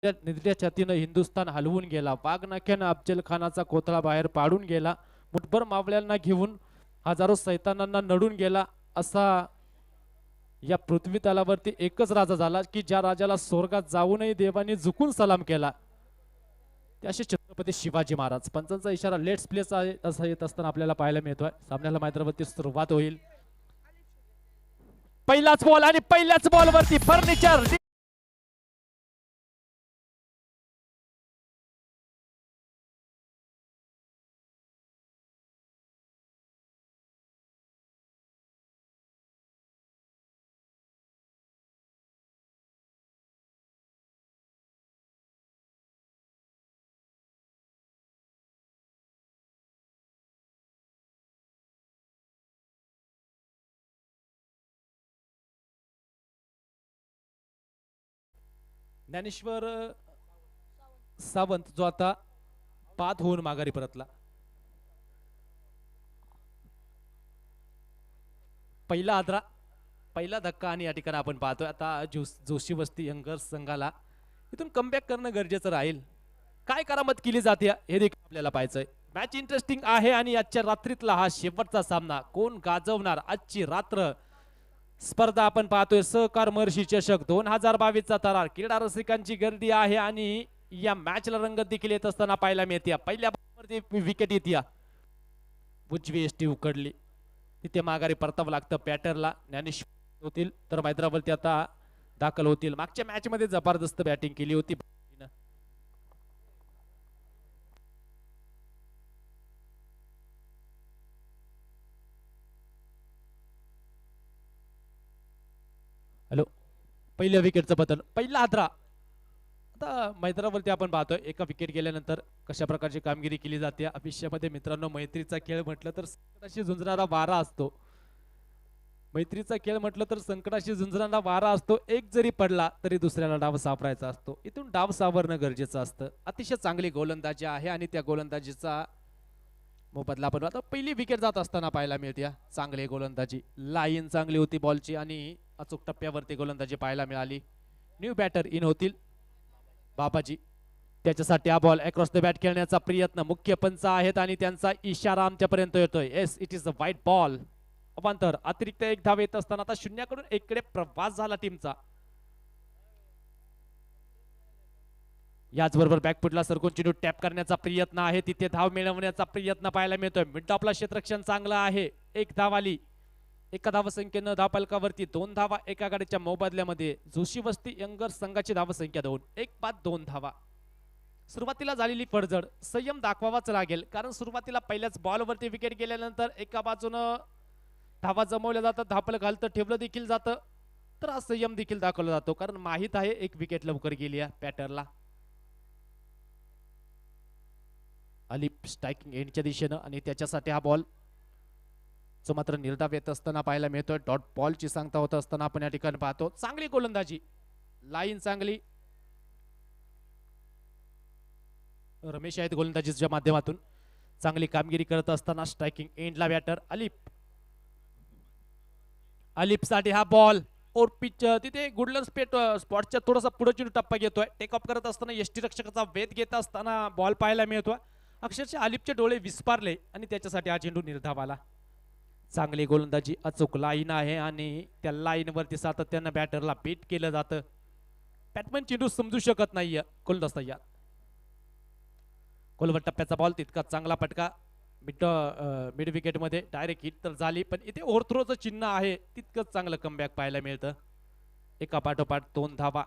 निधड्या छातीनं हिंदुस्थान हलवून गेला. वाघनख्यानं अफजल खानाचा कोथळा बाहेर पाडून गेला. मुठभर मावळ्यांना घेऊन हजारो सैतानांना नडून गेला. असा या पृथ्वी तलावरती एकच राजा झाला की ज्या राजाला स्वर्गात जाऊनही देवाने झुकून सलाम केला. ते असे छत्रपती शिवाजी महाराज. पंचांचा इशारा लेट्स प्लेस आहे असं येत असताना आपल्याला पाहायला मिळतोय. सामन्याला मैदानावरती सुरुवात होईल. पहिलाच बॉल आणि पहिल्याच बॉलवरती फर्निचर ज्ञानेश्वर सावंत जो आता बाद होऊन माघारी परतला. पहिला आदरा पहिला धक्का आणि या ठिकाणी आपण पाहतोय आता जोशी वस्ती यंगर्स संघाला इथून कमबॅक करणं गरजेचं राहील. काय करामत केली जाते हे देखील आपल्याला पाहायचंय. मॅच इंटरेस्टिंग आहे आणि आजच्या रात्रीतला हा शेवटचा सामना कोण गाजवणार आजची रात्र. स्पर्धा आपण पाहतोय सहकार महर्षी चषक 2022 चा तरार. क्रीडा रसिकांची गर्दी आहे आणि या मॅचला रंगत देखील येत असताना पाहायला मिळते. पहिल्या बॉलवरती विकेट येते. उजवी एसटी उकडली तिथे माघारी परतावं लागतं पॅटरला. ज्ञानेश्वर होतील तर मैदानावरती आता दाखल होतील. मागच्या मॅच मध्ये जबरदस्त बॅटिंग केली होती. हॅलो, पहिल्या विकेटचं पतन पहिला आद्रा. आता मैदानावरती आपण पाहतोय एका विकेट गेल्यानंतर कशा प्रकारची कामगिरी केली जाते. आयुष्यामध्ये मित्रांनो मैत्रीचा खेळ म्हटलं तर संकटाशी झुंजणारा वारा असतो. मैत्रीचा खेळ म्हटलं तर संकटाशी झुंजणारा वारा असतो. एक जरी पडला तरी दुसऱ्याला डाव सावरायचा असतो. इथून डाव सावरणं गरजेचं असतं. अतिशय चांगली गोलंदाजी आहे आणि त्या गोलंदाजीचा मोबदला आपण आता पहिली विकेट जात असताना पाहायला मिळते. चांगली गोलंदाजी, लाईन चांगली होती बॉलची आणि अचूक टप्प्यावरती गोलंदाजी पाहायला मिळाली. न्यू बॅटर इन होतील बाबाजी. त्याच्यासाठी हा बॉल अक्रॉस द बॅट खेळण्याचा प्रयत्न. मुख्य पंच आहेत आणि त्यांचा इशारा आमच्यापर्यंत येतोय. Yes, it is a white ball. अवांतर अतिरिक्त एक धाव येत असताना आता शून्याकडून एककडे प्रवास झाला टीमचा. याचबरोबर बॅकफुटला सरकून चेंडू टॅप करण्याचा प्रयत्न आहे. तिथे धाव मिळवण्याचा प्रयत्न पाहायला मिळतोय. मिड आपला क्षेत्ररक्षण चांगलं आहे. एक धाव आली. एका धावसंख्येनं धावफलकावरती 2 धावा एका गाडीच्या मोबदल्यामध्ये. जोशी वस्ती यंगर्स संघाची धावसंख्या 2. 1-5-2 धावा. सुरुवातीला झालेली पडझड संयम दाखवावाच लागेल कारण सुरुवातीला पहिल्याच बॉलवरती विकेट गेल्यानंतर एका बाजूनं धावा जमवल्या जातात, धापलं घालतं ठेवलं देखील जातं. तर हा संयम देखील दाखवला जातो कारण माहित आहे एक विकेट लवकर गेली आहे पॅटरला. अली स्ट्रायकिंग एंडच्या दिशेनं आणि त्याच्यासाठी हा बॉल जो मात्र निर्धाव येत असताना पाहायला मिळतोय. डॉट बॉलची सांगता होत असताना आपण या ठिकाणी पाहतो. चांगली गोलंदाजी, लाईन चांगली. रमेश आहेत गोलंदाजीच्या माध्यमातून चांगली कामगिरी करत असताना स्ट्रायकिंग एंडला बॅटर अलिप. अलिप साठी हा बॉल और पिच तिथे गुडलर स्पॉटच्या थोडासा पुढे चेंडू टप्पा घेतोय. टेक ऑफ करत असताना यष्टी रक्षकाचा वेध घेत असताना बॉल पाहायला मिळतोय. अक्षरशः अलिपचे डोळे विस्पारले आणि त्याच्यासाठी हा चेंडू निर्धाव आला. चांगली गोलंदाजी, अचूक लाईन आहे आणि त्या लाईन वरती सातत्यानं बॅटरला बीट केलं जातं. बॅटमॅन चेंडू समजू शकत नाहीये गोलंदाज तयार. खोलवर टप्प्याचा बॉल तितका चांगला फटका. मिड विकेट मध्ये डायरेक्ट हिट तर झाली पण इथे ओव्हरथ्रोचं चिन्ह आहे. तितकंच चांगलं कमबॅक पाहायला मिळतं. एका पाठोपाठ 2 धावा.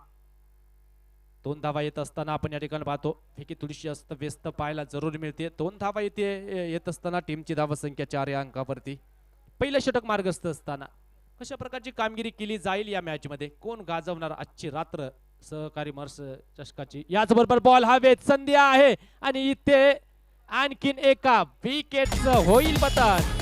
2 धावा येत असताना आपण या ठिकाणी पाहतो फेकी थोडीशी अस्त व्यस्त पाहायला जरूर मिळते. 2 धावा येत असताना टीमची धावसंख्या 4 या अंकावरती. पहिलं षटक मार्गस्थ असताना कशा प्रकारची कामगिरी केली जाईल या मॅच मध्ये, कोण गाजवणार आजची रात्र सहकारी मर्स चषकाची. याचबरोबर बॉल हवेत संधी आहे आणि इथे आणखीन एका विकेटचं होईल पतन.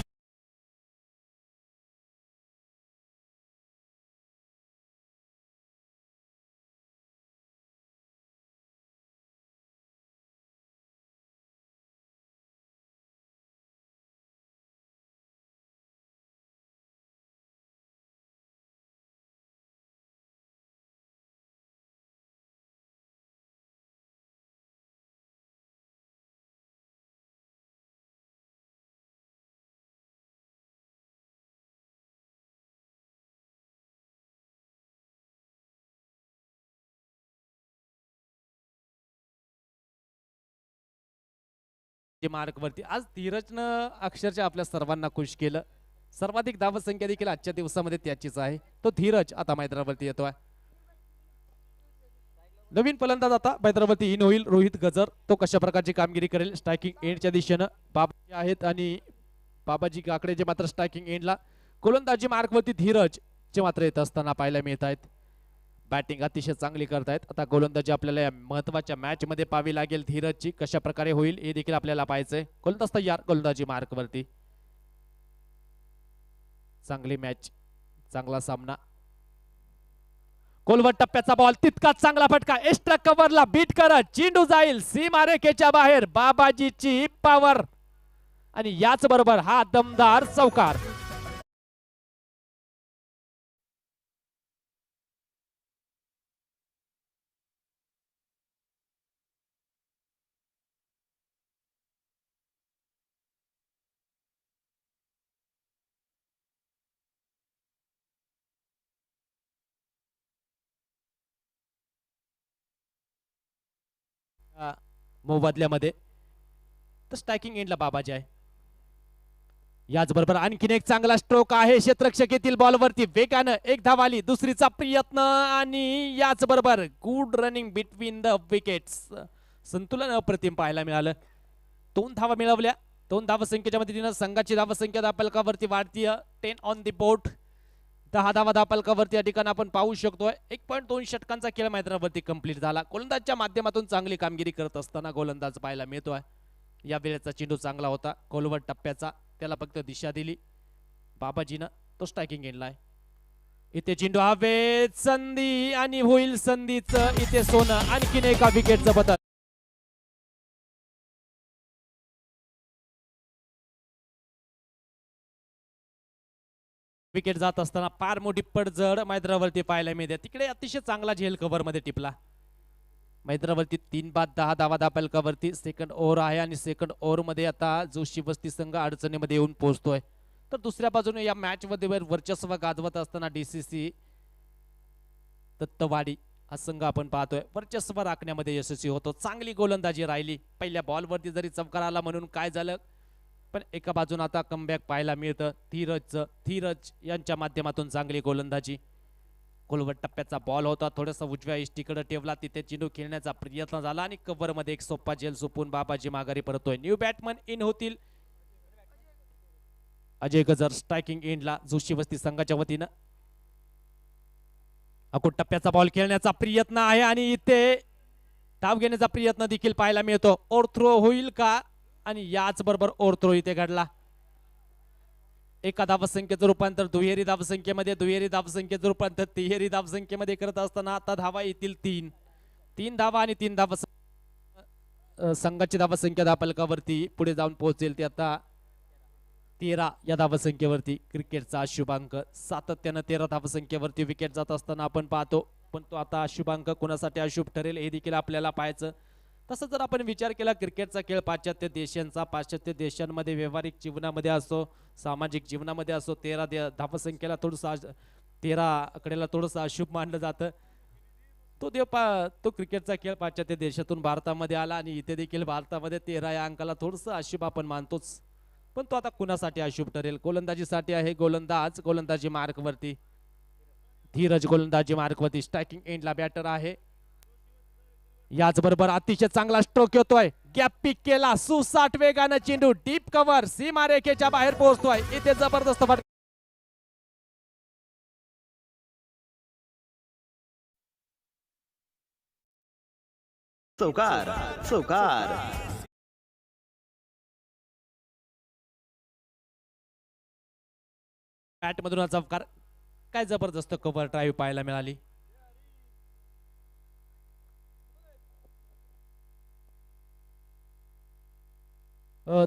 मार्क वरती आज धीरजनं अक्षरशः आपल्या सर्वांना खुश केलं. सर्वाधिक धावसंख्या देखील आजच्या दिवसामध्ये त्याचीच आहे. तो धीरज आता मैदानावरती येतोय. नवीन फलंदाज आता मैदानावरती इन होईल रोहित गजर. तो कशा प्रकारची कामगिरी करेल स्ट्रायकिंग एंडच्या दिशेनं बाबाजी आहेत आणि बाबाजी काकडे जे मात्र स्ट्रायकिंग एंडला गोलंदाजी मार्कवरती धीरज जे मात्र येत असताना पाहायला मिळत आहेत. बॅटिंग अतिशय चांगली करतायत. आता गोलंदाजी आपल्याला या महत्वाच्या मॅच मध्ये पाहावी लागेल. धीरजची कशा प्रकारे होईल हे देखील आपल्याला पाहायचंय. गोलंदाज तयार गोलंदाजी मार्कवरती. चांगली मॅच चांगला सामना. गोलवर टप्प्याचा बॉल तितकाच चांगला फटका एक्स्ट्रा कव्हरला बीट करत चेंडू जाईल सीमारेखेच्या बाहेर. बाबाजीची पॉवर आणि याच बरोबर हा दमदार चौकार. मोबदल्यामध्ये तर स्ट्रायकिंग एंडला बाबाजी आहे. याचबरोबर आणखीन एक चांगला स्ट्रोक आहे क्षेत्ररक्षक येथील बॉलवरती वेगानं एक धाव आली. दुसरीचा प्रयत्न आणि याचबरोबर good running between the wickets. संतुलन अप्रतिम पाहायला मिळालं. 2 धावा मिळवल्या. 2 धावसंख्येच्या मदतीनं संघाची धावसंख्या धापलकावरती वाढतीय. 10 ऑन दी बोर्ड. 10 धावा धापलकावरती या ठिकाणी आपण पाहू शकतोय. 1.2 षटकांचा खेळ मैदानावरती कंप्लीट झाला. गोलंदाजच्या माध्यमातून चांगली कामगिरी करत असताना गोलंदाज पाहायला मिळतोय. या वेळेचा चेंडू चांगला होता. गोलवर टप्प्याचा त्याला फक्त दिशा दिली बाबाजीनं. तो स्ट्रायकिंग एंडला आहे. इथे चेंडू हवेत संधी आणि होईल संधीचं इथे सोनं. आणखीन एका विकेटचं बदल. विकेट जात असताना फार मोठी पडझड मैदानावरती पाहायला मिळते. तिकडे अतिशय चांगला झेल कव्हर मध्ये टिपला. मैदानावरती 3 बाद 10 धावा धापलकावरती सेकंड ओव्हर आहे आणि सेकंड ओव्हर मध्ये आता जोशी वस्ती संघ अडचणीमध्ये येऊन पोहोचतोय. तर दुसऱ्या बाजूने या मॅच मध्ये वर्चस्व गाजवत असताना डीसीसी दत्तवाडी हा संघ आपण पाहतोय वर्चस्व राखण्यामध्ये यशस्वी होतो. चांगली गोलंदाजी राहिली. पहिल्या बॉलवरती जरी चमकार आला म्हणून काय झालं, पण एका बाजून आता कमबॅक पाहायला मिळतं. धीरज यांच्या माध्यमातून चांगली गोलंदाजी. गोलवर टप्प्याचा बॉल होता. थोडासा उजव्या इष्टीकडे ठेवला. तिथे चेंडू खेळण्याचा प्रयत्न झाला आणि कव्हर मध्ये एक सोपा झेल सोपून बाबाजी माघारी परतोय. न्यू बॅटमन इन होतील. अजय गजर स्ट्रायकिंग एंडला जोशी वस्ती संघाच्या वतीनं. अकोट टप्प्याचा बॉल खेळण्याचा प्रयत्न आहे आणि इथे धाव घेण्याचा प्रयत्न देखील पाहायला मिळतो. ओव्हर थ्रो होईल का आणि याच बरोबर ओव्हर थ्रो इथे घडला. एका धावसंख्येचं रूपांतर दुहेरी धावसंख्येमध्ये, दुहेरी धावसंख्येचं रूपांतर तिहेरी धावसंख्येमध्ये करत असताना आता धावा येतील 3 धावा आणि 3 धावा संघाची धावसंख्या धापलकावरती पुढे जाऊन पोहोचेल. ते आता 13 या धावसंख्येवरती. क्रिकेटचा शुभांक सातत्यानं 13 धावसंख्येवरती विकेट जात असताना आपण पाहतो. पण तो आता अशुभांक कोणासाठी अशुभ ठरेल हे देखील आपल्याला पाहायचं. तसं जर आपण विचार केला क्रिकेटचा खेळ पाश्चात्य देशांचा, पाश्चात्य देशांमध्ये व्यावहारिक जीवनामध्ये असो सामाजिक जीवनामध्ये असो 13 धावसंख्येला थोडंसं 13 आकड्याला थोडंसं अशुभ मानलं जातं. तो क्रिकेटचा खेळ पाश्चात्य देशातून भारतामध्ये आला आणि इथे देखील भारतामध्ये 13 या अंकाला थोडंसं अशुभ आपण मानतोच. पण तो आता कुणासाठी अशुभ ठरेल? गोलंदाजीसाठी आहे. गोलंदाजी मार्कवरती धीरज गोलंदाजी मार्कवरती. स्ट्रायकिंग एंडला बॅटर आहे. याचबरोबर अतिशय चांगला स्ट्रोक येतोय. गॅप पिक केला. सुसाट वेगानं चेंडू डीप कव्हर सीमारेखेच्या बाहेर पोहोचतोय. इथे जबरदस्त फटका. चौकार बॅट मधून चौकार. काय जबरदस्त कव्हर ड्राईव्ह पाहायला मिळाली.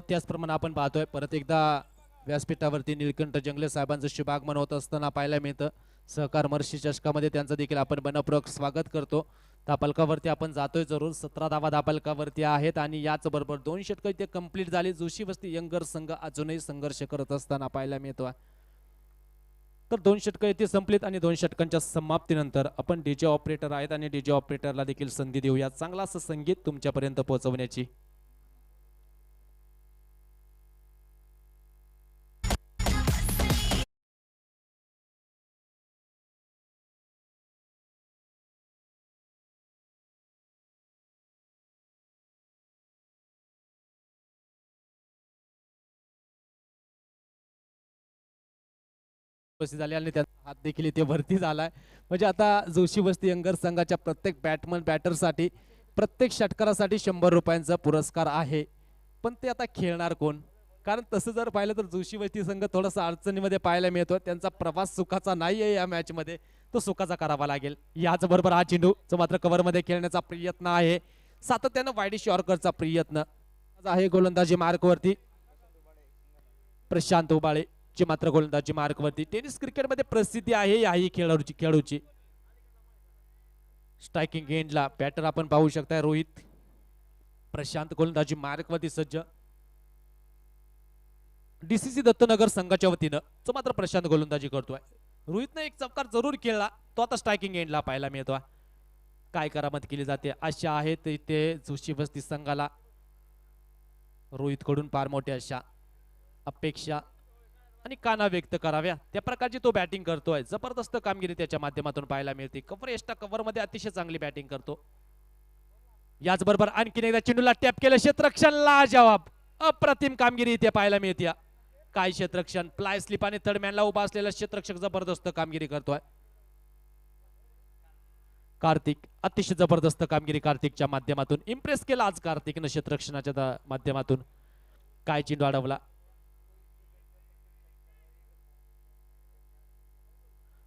त्याचप्रमाणे आपण पाहतोय परत एकदा व्यासपीठावरती निळकंठ जंगले साहेबांचं शुभागमन होत असताना पाहायला मिळतं. सहकार महर्षी चषकामध्ये त्यांचं देखील आपण मनपूर्वक स्वागत करतो. धापलकावरती आपण जातोय जरूर. 17 धावा धापलकावरती आहेत आणि याच बरोबर 2 षटकं इथे कंप्लीट झाली. जोशी वस्ती यंगर संघ अजूनही संघर्ष करत असताना पाहायला मिळतो. तर 2 षटकं इथे संपलीत आणि 2 षटकांच्या समाप्तीनंतर आपण डीजे ऑपरेटर आहेत आणि डीजे ऑपरेटरला देखील संधी देऊया चांगला असं संगीत तुमच्यापर्यंत पोहोचवण्याची. उपस्थित झाले आणि त्यांचा हात देखील इथे वरती झालाय. म्हणजे आता जोशी वस्ती यंगर संघाच्या प्रत्येक बॅटरसाठी प्रत्येक षटकारासाठी 100 रुपयांचा पुरस्कार आहे. पण ते आता खेळणार कोण? कारण तसं जर पाहिलं तर जोशी वस्ती संघ थोडासा अडचणीमध्ये पाहायला मिळतो. त्यांचा प्रवास सुखाचा नाही आहे या मॅच मध्ये, तो सुखाचा करावा लागेल. याच बरोबर हा चेंडू जो मात्र कव्हर मध्ये खेळण्याचा प्रयत्न आहे, सातत्यानं वाईडिश यॉर्करचा प्रयत्न आहे. गोलंदाजी मार्क वरती प्रशांत उबाळे ची मात्र गोलंदाजी मार्क वरती. टेनिस क्रिकेट मध्ये प्रसिद्धी आहे याही खेळाडूची. स्ट्रायकिंग एंडला बॅटर आपण पाहू शकताय रोहित. प्रशांत गोलंदाजी मार्क वरती सज्ज. डीसीसी दत्तनगर संघाच्या वतीनं जो मात्र प्रशांत गोलंदाजी करतोय. रोहितने एक चौकार जरूर खेळला, तो आता स्ट्रायकिंग एंडला पाहायला मिळतोय. काय करामत केली जाते अशा आहेत इथे जोशी वस्ती संघाला. रोहित कडून फार मोठ्या अशा अपेक्षा आणि काना व्यक्त कराव्या त्या प्रकारची तो बॅटिंग करतोय. जबरदस्त कामगिरी त्याच्या माध्यमातून पाहायला मिळते. कव्हर एक्स्ट्रा कव्हर मध्ये अतिशय चांगली बॅटिंग करतो. याचबरोबर आणखीन एकदा चेंडूला टॅप केलं, क्षेत्ररक्षणला जवाब. अप्रतिम कामगिरी इथे पाहायला मिळते. काय क्षेत्ररक्षण, फ्लाय स्लिप आणि थर्ड मॅनला उभा असलेला क्षेत्ररक्षक जबरदस्त कामगिरी करतोय. कार्तिक अतिशय जबरदस्त कामगिरी कार्तिकच्या माध्यमातून इम्प्रेस केला आज कार्तिकनं क्षेत्ररक्षणाच्या माध्यमातून. काय चेंडू अडवला.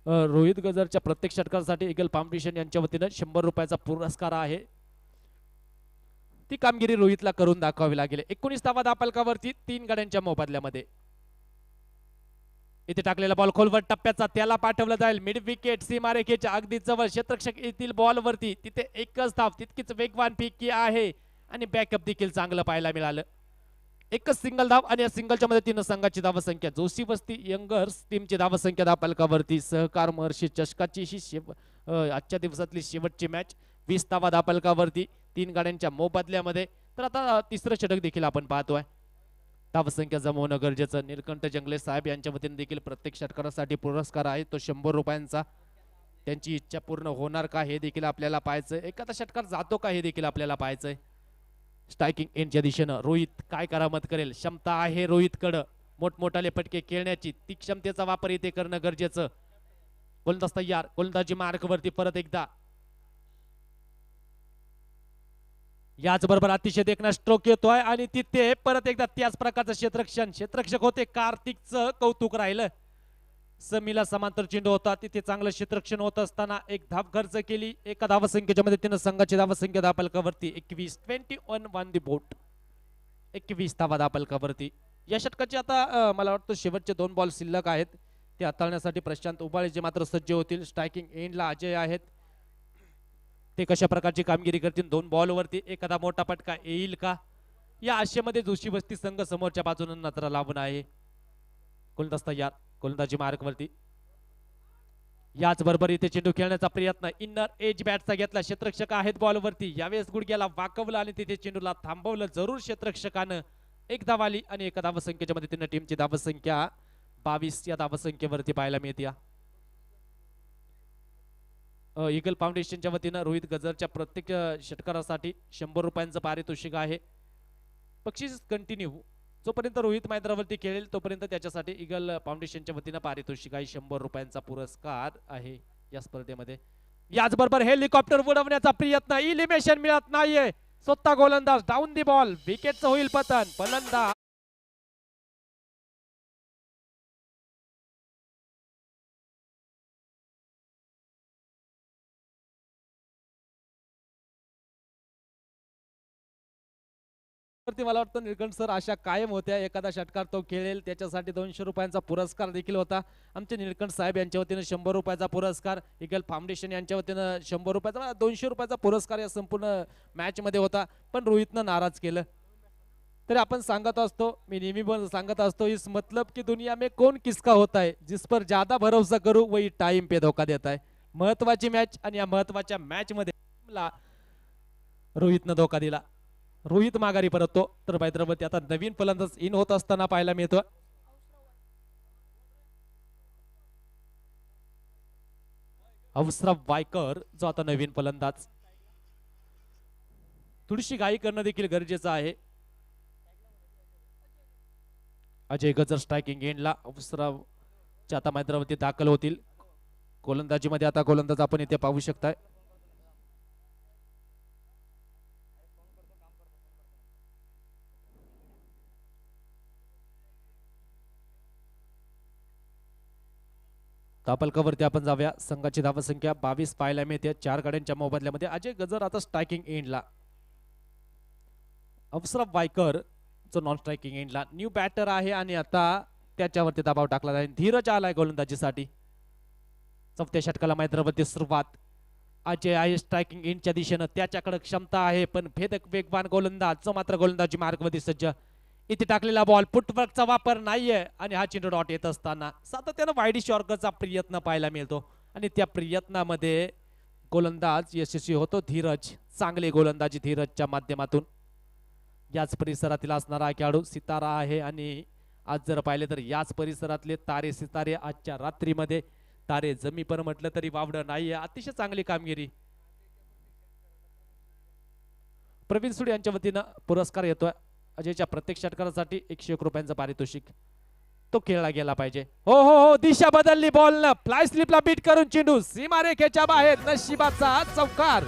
रोहित गजरच्या प्रत्येक षटकारासाठी इगल फाउंडेशन यांच्या वतीनं 100 रुपयाचा पुरस्कार आहे. ती कामगिरी रोहितला करून दाखवावी लागेल. 19 धावा धापलकावरती 3 गाड्यांच्या मोबदल्यामध्ये. इथे टाकलेला बॉल खोलवर टप्प्याचा, त्याला पाठवलं जाईल मिड विकेट सीमारेखेच्या अगदी जवळ. क्षेत्ररक्षक येथील बॉल वरती तिथे एकच धाव, तितकीच वेगवान फेकी आहे आणि बॅकअप देखील चांगलं पाहायला मिळालं. एकच सिंगल धाव आणि या सिंगलच्या मदतीनं संघाची धावसंख्या जोशी वस्ती यंगर्स टीमची धावसंख्या धापलकावरती. सहकार महर्षी चषकाची ही आजच्या दिवसातली शेवटची मॅच. 20 धावा धापलकावरती 3 गाड्यांच्या मोबदल्यामध्ये. तर आता तिसरं षटक देखील आपण पाहतोय. धावसंख्या जमवणं गरजेचं. निळकंठ जंगले साहेब यांच्या वतीने देखील प्रत्येक षटकारासाठी पुरस्कार आहे तो 100 रुपयांचा. त्यांची इच्छा पूर्ण होणार का हे देखील आपल्याला पाहायचंय. एखादा षटकार जातो का हे देखील आपल्याला पाहायचंय. स्ट्रायकिंग एंडच्या दिशेनं रोहित काय करामत करेल. क्षमता आहे रोहितकडं मोठमोठाले फटके खेळण्याची. ती क्षमतेचा वापर इथे करणं गरजेचं. गोलंदाज तयार, गोलंदाजी मार्क वरती परत एकदा. याचबरोबर अतिशय देखणा स्ट्रोक येतोय आणि तिथे परत एकदा त्याच प्रकारचं क्षेत्ररक्षक होते कार्तिकचं कौतुक राहिलं. समीला समांतर चेंडू होता, तिथे चांगलं क्षेत्ररक्षण होत असताना एक धाव खर्च केली. एका धावसंख्येच्या मदतीनं संघाची धावसंख्या धापलकावरती 21 वन दी बोट. 21 धावा धापलकावरती. या षटकाचे आता मला वाटतं शेवटचे 2 बॉल शिल्लक आहेत. ते हाताळण्यासाठी प्रशांत उबाळे जे मात्र सज्ज होतील. स्ट्रायकिंग एंडला अजय आहेत. ते कशा प्रकारची कामगिरी करतील. 2 बॉल वरती एखादा मोठा फटका येईल का या आशेमध्ये जोशी वस्ती संघ समोरच्या बाजूने नजर लावून आहे. गोलंदाज तयार, गोलंदाजी मार्क वरती. याच बरोबर इथे चेंडू खेळण्याचा प्रयत्न इनर एज बॅटचा घेतला. क्षेत्ररक्षक आहेत बॉल वरती. यावेळेस गुडघ्याला वाकवलं आणि तिथे चेंडूला थांबवलं जरूर क्षेत्ररक्षकानं. एक धाव आली आणि एका धावसंख्येच्या मदतीने टीमची धावसंख्या 22 या धावसंख्येवरती पाहायला मिळते. ईगल फाउंडेशनच्या वतीनं रोहित गजरच्या प्रत्येक षटकारासाठी 100 रुपयांचं पारितोषिक आहे. बक्षीस कंटिन्यू जोपर्यंत रोहित मैदानावरती खेळेल तोपर्यंत त्याच्यासाठी ईगल फाउंडेशनच्या वतीनं पारितोषिक आहे. 100 रुपयांचा पुरस्कार आहे या स्पर्धेमध्ये. याचबरोबर हेलिकॉप्टर उडवण्याचा प्रयत्न, इलिमिनेशन मिळत नाहीये. स्वतः गोलंदाज डाऊन दी बॉल, विकेटचं होईल पतन. फलंदाज मला वाटतं निळकंठ सर अशा कायम होत्या. एखादा षटकार तो खेळेल त्याच्यासाठी 200 रुपयांचा पुरस्कार देखील होता. आमचे निळकंठ साहेब यांच्या वतीनं 100 रुपयाचा पुरस्कार, ईगल फाउंडेशन यांच्या वतीनं 100 रुपयाचा, 200 रुपयाचा पुरस्कार या संपूर्ण मॅच मध्ये होता. पण रोहितनं नाराज केलं. तरी आपण सांगत असतो, मी नेहमी पण सांगत असतो, इस मतलब की दुनिया में कौन किसका होता है, जिस पर ज्यादा भरोसा करू वही टाइम पे धोखा देता है. महत्वाची मॅच आणि या महत्वाच्या मॅच मध्ये रोहितनं धोका दिला. रोहित माघारी परततो. तर हैदराबाद आता नवीन फलंदाज इन होत असताना पाहायला मिळतो. अवसराव वायकर जो आता नवीन फलंदाज. थोडीशी घाई करणं देखील गरजेचं आहे. अजय गजर स्ट्रायकिंग एंडला. अवसराव आता मैदानावरती दाखल होतील. गोलंदाजीमध्ये आता गोलंदाज आपण इथे पाहू शकताय. धापलकावरती आपण जाऊया. संघाची धावसंख्या 22 पाहायला मिळते 4 गाड्यांच्या मोबदल्यामध्ये. अजय गजर आता स्ट्रायकिंग एंडला. अफसराफ वायकर जो नॉन स्ट्रायकिंग एंडला. न्यू बॅटर आहे आणि आता त्याच्यावरती दबाव टाकला आहे. धीरज आलाय गोलंदाजीसाठी. चौथ्या षटकाला मैदानावरती सुरुवात. अजय आहे स्ट्रायकिंग एंडच्या दिशेनं. त्याच्याकडे क्षमता आहे पण भेदक वेगवान गोलंदाज जो मात्र गोलंदाजी मार्गवरती सज्ज. इथे टाकलेला बॉल फुटवर्कचा वापर नाहीये आणि हा चेंडू डॉट येत असताना सातत्यानं वाईड यॉर्करचा प्रयत्न पाहायला मिळतो आणि त्या प्रयत्नामध्ये गोलंदाज यशस्वी होतो. धीरज चांगली गोलंदाजी धीरजच्या माध्यमातून. याच परिसरातील असणारा खेळाडू सितारा आहे आणि आज जर पाहिले तर याच परिसरातले तारे सितारे आजच्या रात्रीमध्ये तारे जमी पण म्हटलं तरी वावडं नाहीये. अतिशय चांगली कामगिरी. प्रवीण सुड यांच्या वतीनं पुरस्कार येतोय. अजयच्या प्रत्येक षटकारासाठी 101 रुपयांचं पारितोषिक. तो खेळला गेला पाहिजे. हो हो हो दिशा बदलली बॉलनं. फ्लाय स्लिपला बीट करून चेंडू सीमारेखेच्या बाहेर. नशिबाचा चौकार.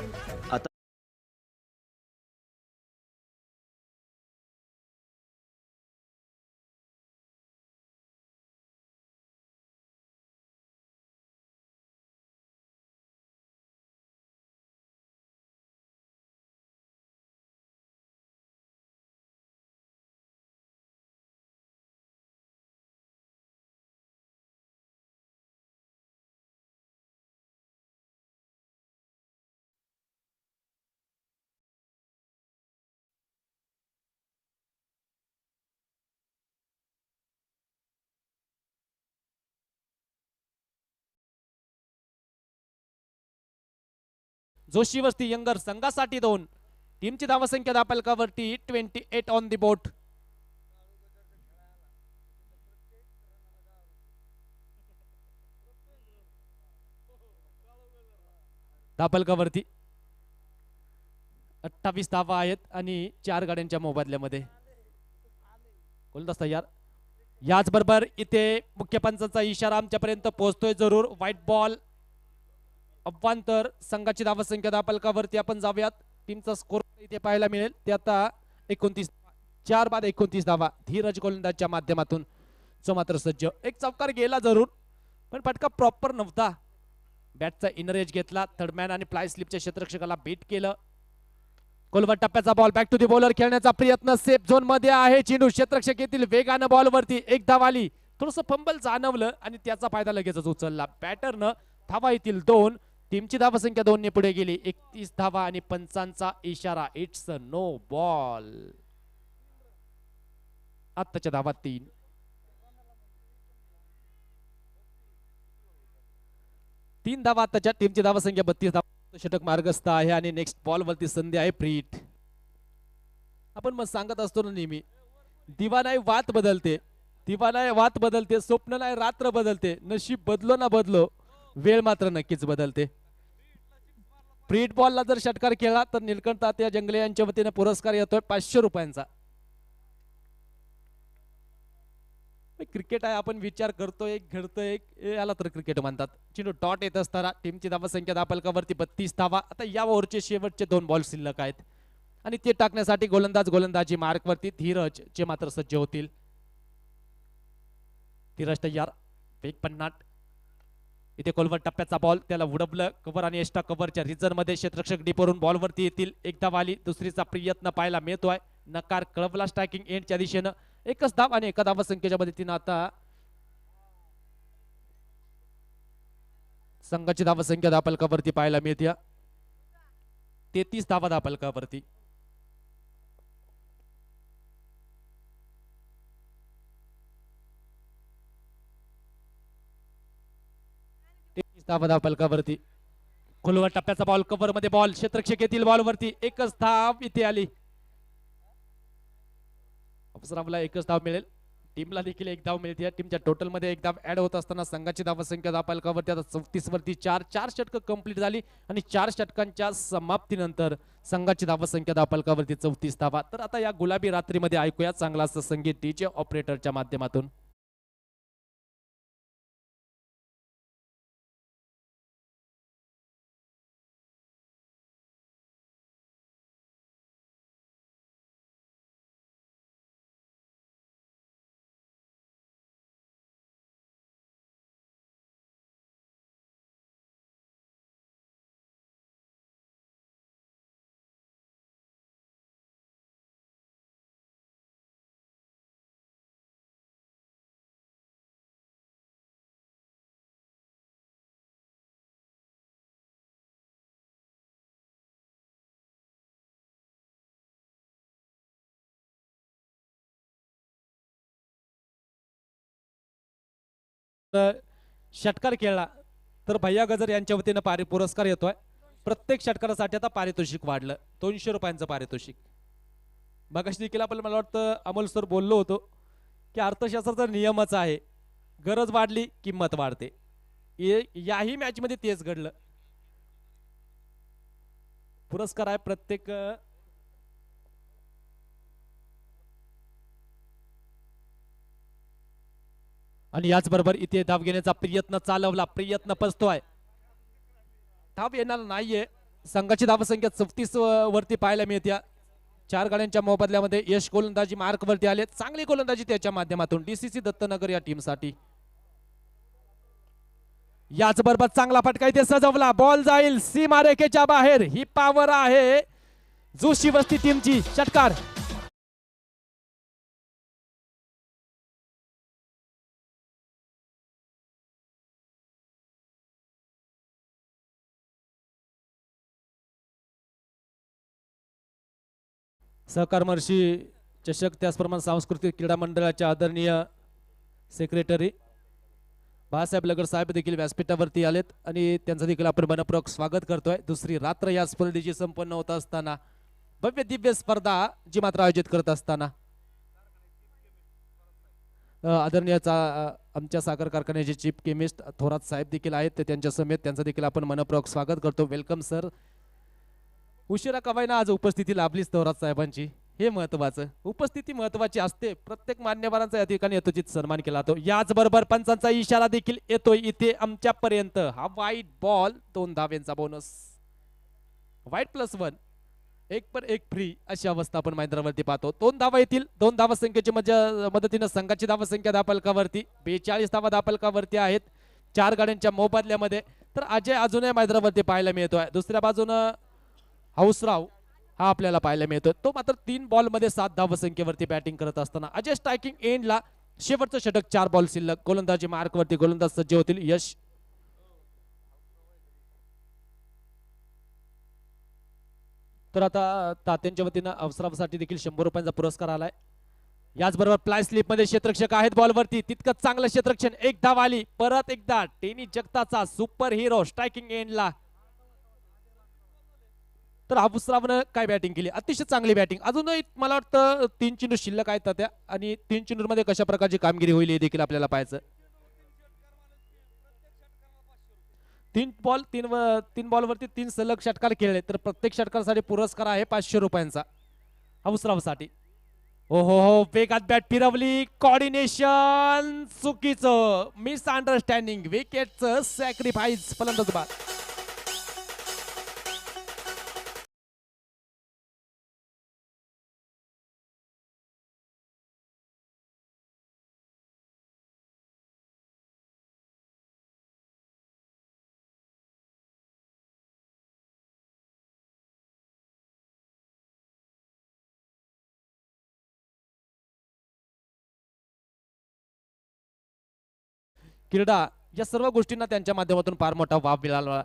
जोशी वस्ती यंगर संघासाठी 2. टीमची धावसंख्या धापलकावरती 28 ऑन दी बोट. धापलकावरती 28 धावा आहेत आणि 4 गाड्यांच्या मोबदल्यामध्ये. गोलंदाज तयार. याचबरोबर इथे मुख्य पंचाचा इशारा आमच्यापर्यंत पोहोचतोय जरूर. व्हाईट बॉल अव्वांतर. संघाची धावसंख्या धापलकावरती आपण जाऊयात. टीमचा स्कोर इथे पाहायला मिळेल ते आता 29. 4 बाद 29 धावा धीरज गोलंदाजच्या माध्यमातून जो मात्र सज्ज. एक चौकार गेला जरूर पण फटका प्रॉपर नव्हता. बॅटचा इनर एज घेतला. थर्डमॅन आणि फ्लाय स्लिपच्या क्षेत्ररक्षकाला बीट केलं. कोलवट टप्प्याचा ball back to the bowler खेळण्याचा प्रयत्न. सेफ झोन मध्ये आहे चेंडू. क्षेत्ररक्षक येथील वेगानं बॉल वरती. एक धाव आली. थोडस फंबल जाणवलं आणि त्याचा फायदा लगेचच उचलला बॅटरनं. धावा येथील 2. टीमची धावसंख्या 2 ने पुढे गेली. 31 धावा आणि 5चा इशारा. It's no ball. आत्ताच्या धावा 3. धावा आताच्या. टीमची धावसंख्या 32 धावा. षटक मार्गस्थ आहे आणि नेक्स्ट बॉल वरती संधी आहे फ्री हिट. आपण मग सांगत असतो ना नेहमी दिवा नाही वात बदलते. दिवा नाही वात बदलते. स्वप्न नाही रात्र बदलते. नशीब बदलो ना बदलो वेळ मात्र नक्कीच बदलते. फ्री हिट बॉलला जर षटकार खेळला तर निलकंठ तात्या जंगले यांच्या वतीने पुरस्कार येतोय 500 रुपयांचा. क्रिकेट आहे आपण विचार करतोय घडतोय याला तर क्रिकेट म्हणतात. चेंडू डॉट येत असताना टीमची धावसंख्या धापलकावरती 32 धावा. आता या ओव्हरचे शेवटचे 2 बॉल शिल्लक आहेत आणि ते टाकण्यासाठी गोलंदाजी मार्कवरती धीरज चे मात्र सज्ज होतील. धीरज तयार. वेग 50. इथे कोलवट टप्प्याचा बॉल त्याला उडवलं. कव्हर आणि एक्स्ट्रा कव्हरच्या रिजन मध्ये क्षेत्ररक्षक डीपवरून बॉल वरती येतील. एक धाव आली. दुसरीचा प्रयत्न पाहायला मिळतोय. नकार कळवला स्ट्रायकिंग एंडच्या दिशेनं. एकच धाव आणि एका धावसंख्येच्या मदतीनं आता संघाची धावसंख्या धापलकावरती पाहायला मिळते 33 धावा धापलकावरती. धापलकावरती खुलवा टप्प्याचा बॉल कव्हर मध्ये बॉल क्षेत्ररक्षक येथील बॉल वरती. एकच धाव इथे आली. अफसराफला एकच धाव मिळेल. टीमला देखील एक धाव मिळते. टीमच्या टोटल मध्ये एक धाव ऍड होत असताना संघाची धावसंख्या धापलकावरती आता 34 वरती 4 षटकं कंप्लीट झाली आणि 4 षटकांच्या समाप्तीनंतर संघाची धावसंख्या धापलकावरती 34 धावा. तर आता या गुलाबी रात्रीमध्ये ऐकूया चांगला असं संगीत डीजे ऑपरेटरच्या माध्यमातून. षटकार खेळला तर भैया गजर यांच्या वतीनं पुरस्कार येतोय. प्रत्येक षटकारासाठी आता पारितोषिक वाढलं, 200 रुपयांचं पारितोषिक. मगाशी देखील आपण मला वाटतं अमोल सर बोललो होतो की अर्थशास्त्राचा नियमच आहे, गरज वाढली किंमत वाढते. याही मॅच मध्ये तेच घडलं. पुरस्कार आहे प्रत्येक आणि याचबरोबर इथे धाव घेण्याचा प्रयत्न चालवला, प्रयत्न पसतोय, धाव येणार नाहीये. संघाची धावसंख्या 34 वरती पाहायला मिळते. 4 गाड्यांच्या मोबदल्यामध्ये यश गोलंदाजी मार्क वरती आले. चांगली गोलंदाजी त्याच्या माध्यमातून डीसीसी दत्तनगर या टीमसाठी. याचबरोबर चांगला फटका इथे सजवला, बॉल जाईल सीमारेखेच्या बाहेर. ही पॉवर आहे जोशी वस्ती टीमची. षटकार सहकार महर्षी चषक, त्याचप्रमाणे सांस्कृतिक क्रीडा मंडळाच्या आदरणीय सेक्रेटरी बाळासाहेब लगड साहेब देखील व्यासपीठावरती आलेत आणि त्यांचं देखील आपण मनपूर्वक स्वागत करतोय. दुसरी रात्र या स्पर्धेची संपन्न होत असताना, भव्य दिव्य स्पर्धा जी मात्र आयोजित करत असताना आदरणीयचा आमच्या साखर कारखान्याचे चीफ केमिस्ट थोरात साहेब देखील आहेत. त्यांच्या समेत त्यांचं देखील आपण मनपूर्वक स्वागत करतो. Welcome sir. उशिरा कवायना आज उपस्थिती लाभलीच थोरात साहेबांची, हे महत्वाचं. उपस्थिती महत्वाची असते. प्रत्येक मान्यवरांचा या ठिकाणी यथोचित सन्मान केला जातो. याचबरोबर पंचांचा इशारा देखील येतोय इथे आमच्यापर्यंत. हा वाईट बॉल, 2 धावेंचा बोनस. वाईट +1, 1 पर 1 फ्री अशी अवस्था आपण मैदानावरती पाहतो. 2 धावा येतील. 2 धावा संख्येची मदतीनं संघाची धावसंख्या धापलकावरती 42 धावा धापलकावरती आहेत 4 गाड्यांच्या मोबदल्यामध्ये. तर अजय अजूनही मैदानावरती पाहायला मिळतोय. दुसऱ्या बाजूनं हौसराव हा आपल्याला पाहायला मिळतोय. तो मात्र 3 बॉल मध्ये 7 धावसंख्येवरती बॅटिंग करत असताना अजय स्ट्रायकिंग एंडला. शेवटचं षटक, 4 बॉल शिल्लक. गोलंदाजी मार्कवरती गोलंदाज सज्ज होतील. यश तर आता तात्यांच्या वतीनं अवसरासाठी देखील 100 रुपयांचा पुरस्कार आलाय. याचबरोबर प्लाय स्लिप मध्ये क्षेत्ररक्षक आहेत बॉलवरती. तितकंच चांगलं क्षेत्ररक्षण. 1 धाव आली. परत एकदा टेनी जगताचा सुपर हिरो स्ट्रायकिंग एंडला. तर अबुसरावनं काय बॅटिंग केली, अतिशय चांगली बॅटिंग. अजूनही मला वाटतं 3 चेंडू शिल्लक आहेत त्या, आणि 3 चेंडूमध्ये कशा प्रकारची कामगिरी होईल हे देखील आपल्याला पाहायचं. 3 बॉलवरती 3 सलग षटकार खेळले. तर प्रत्येक षटकारासाठी पुरस्कार आहे 500 रुपयांचा अबुसरावसाठी. हो हो हो, वेगात बॅट फिरवली, कॉर्डिनेशन चुकीचं, मिस अंडरस्टँडिंग, विकेटचं सॅक्रिफाईस. फलंदाज बाद. क्रीडा या सर्व गोष्टींना त्यांच्या माध्यमातून फार मोठा वाव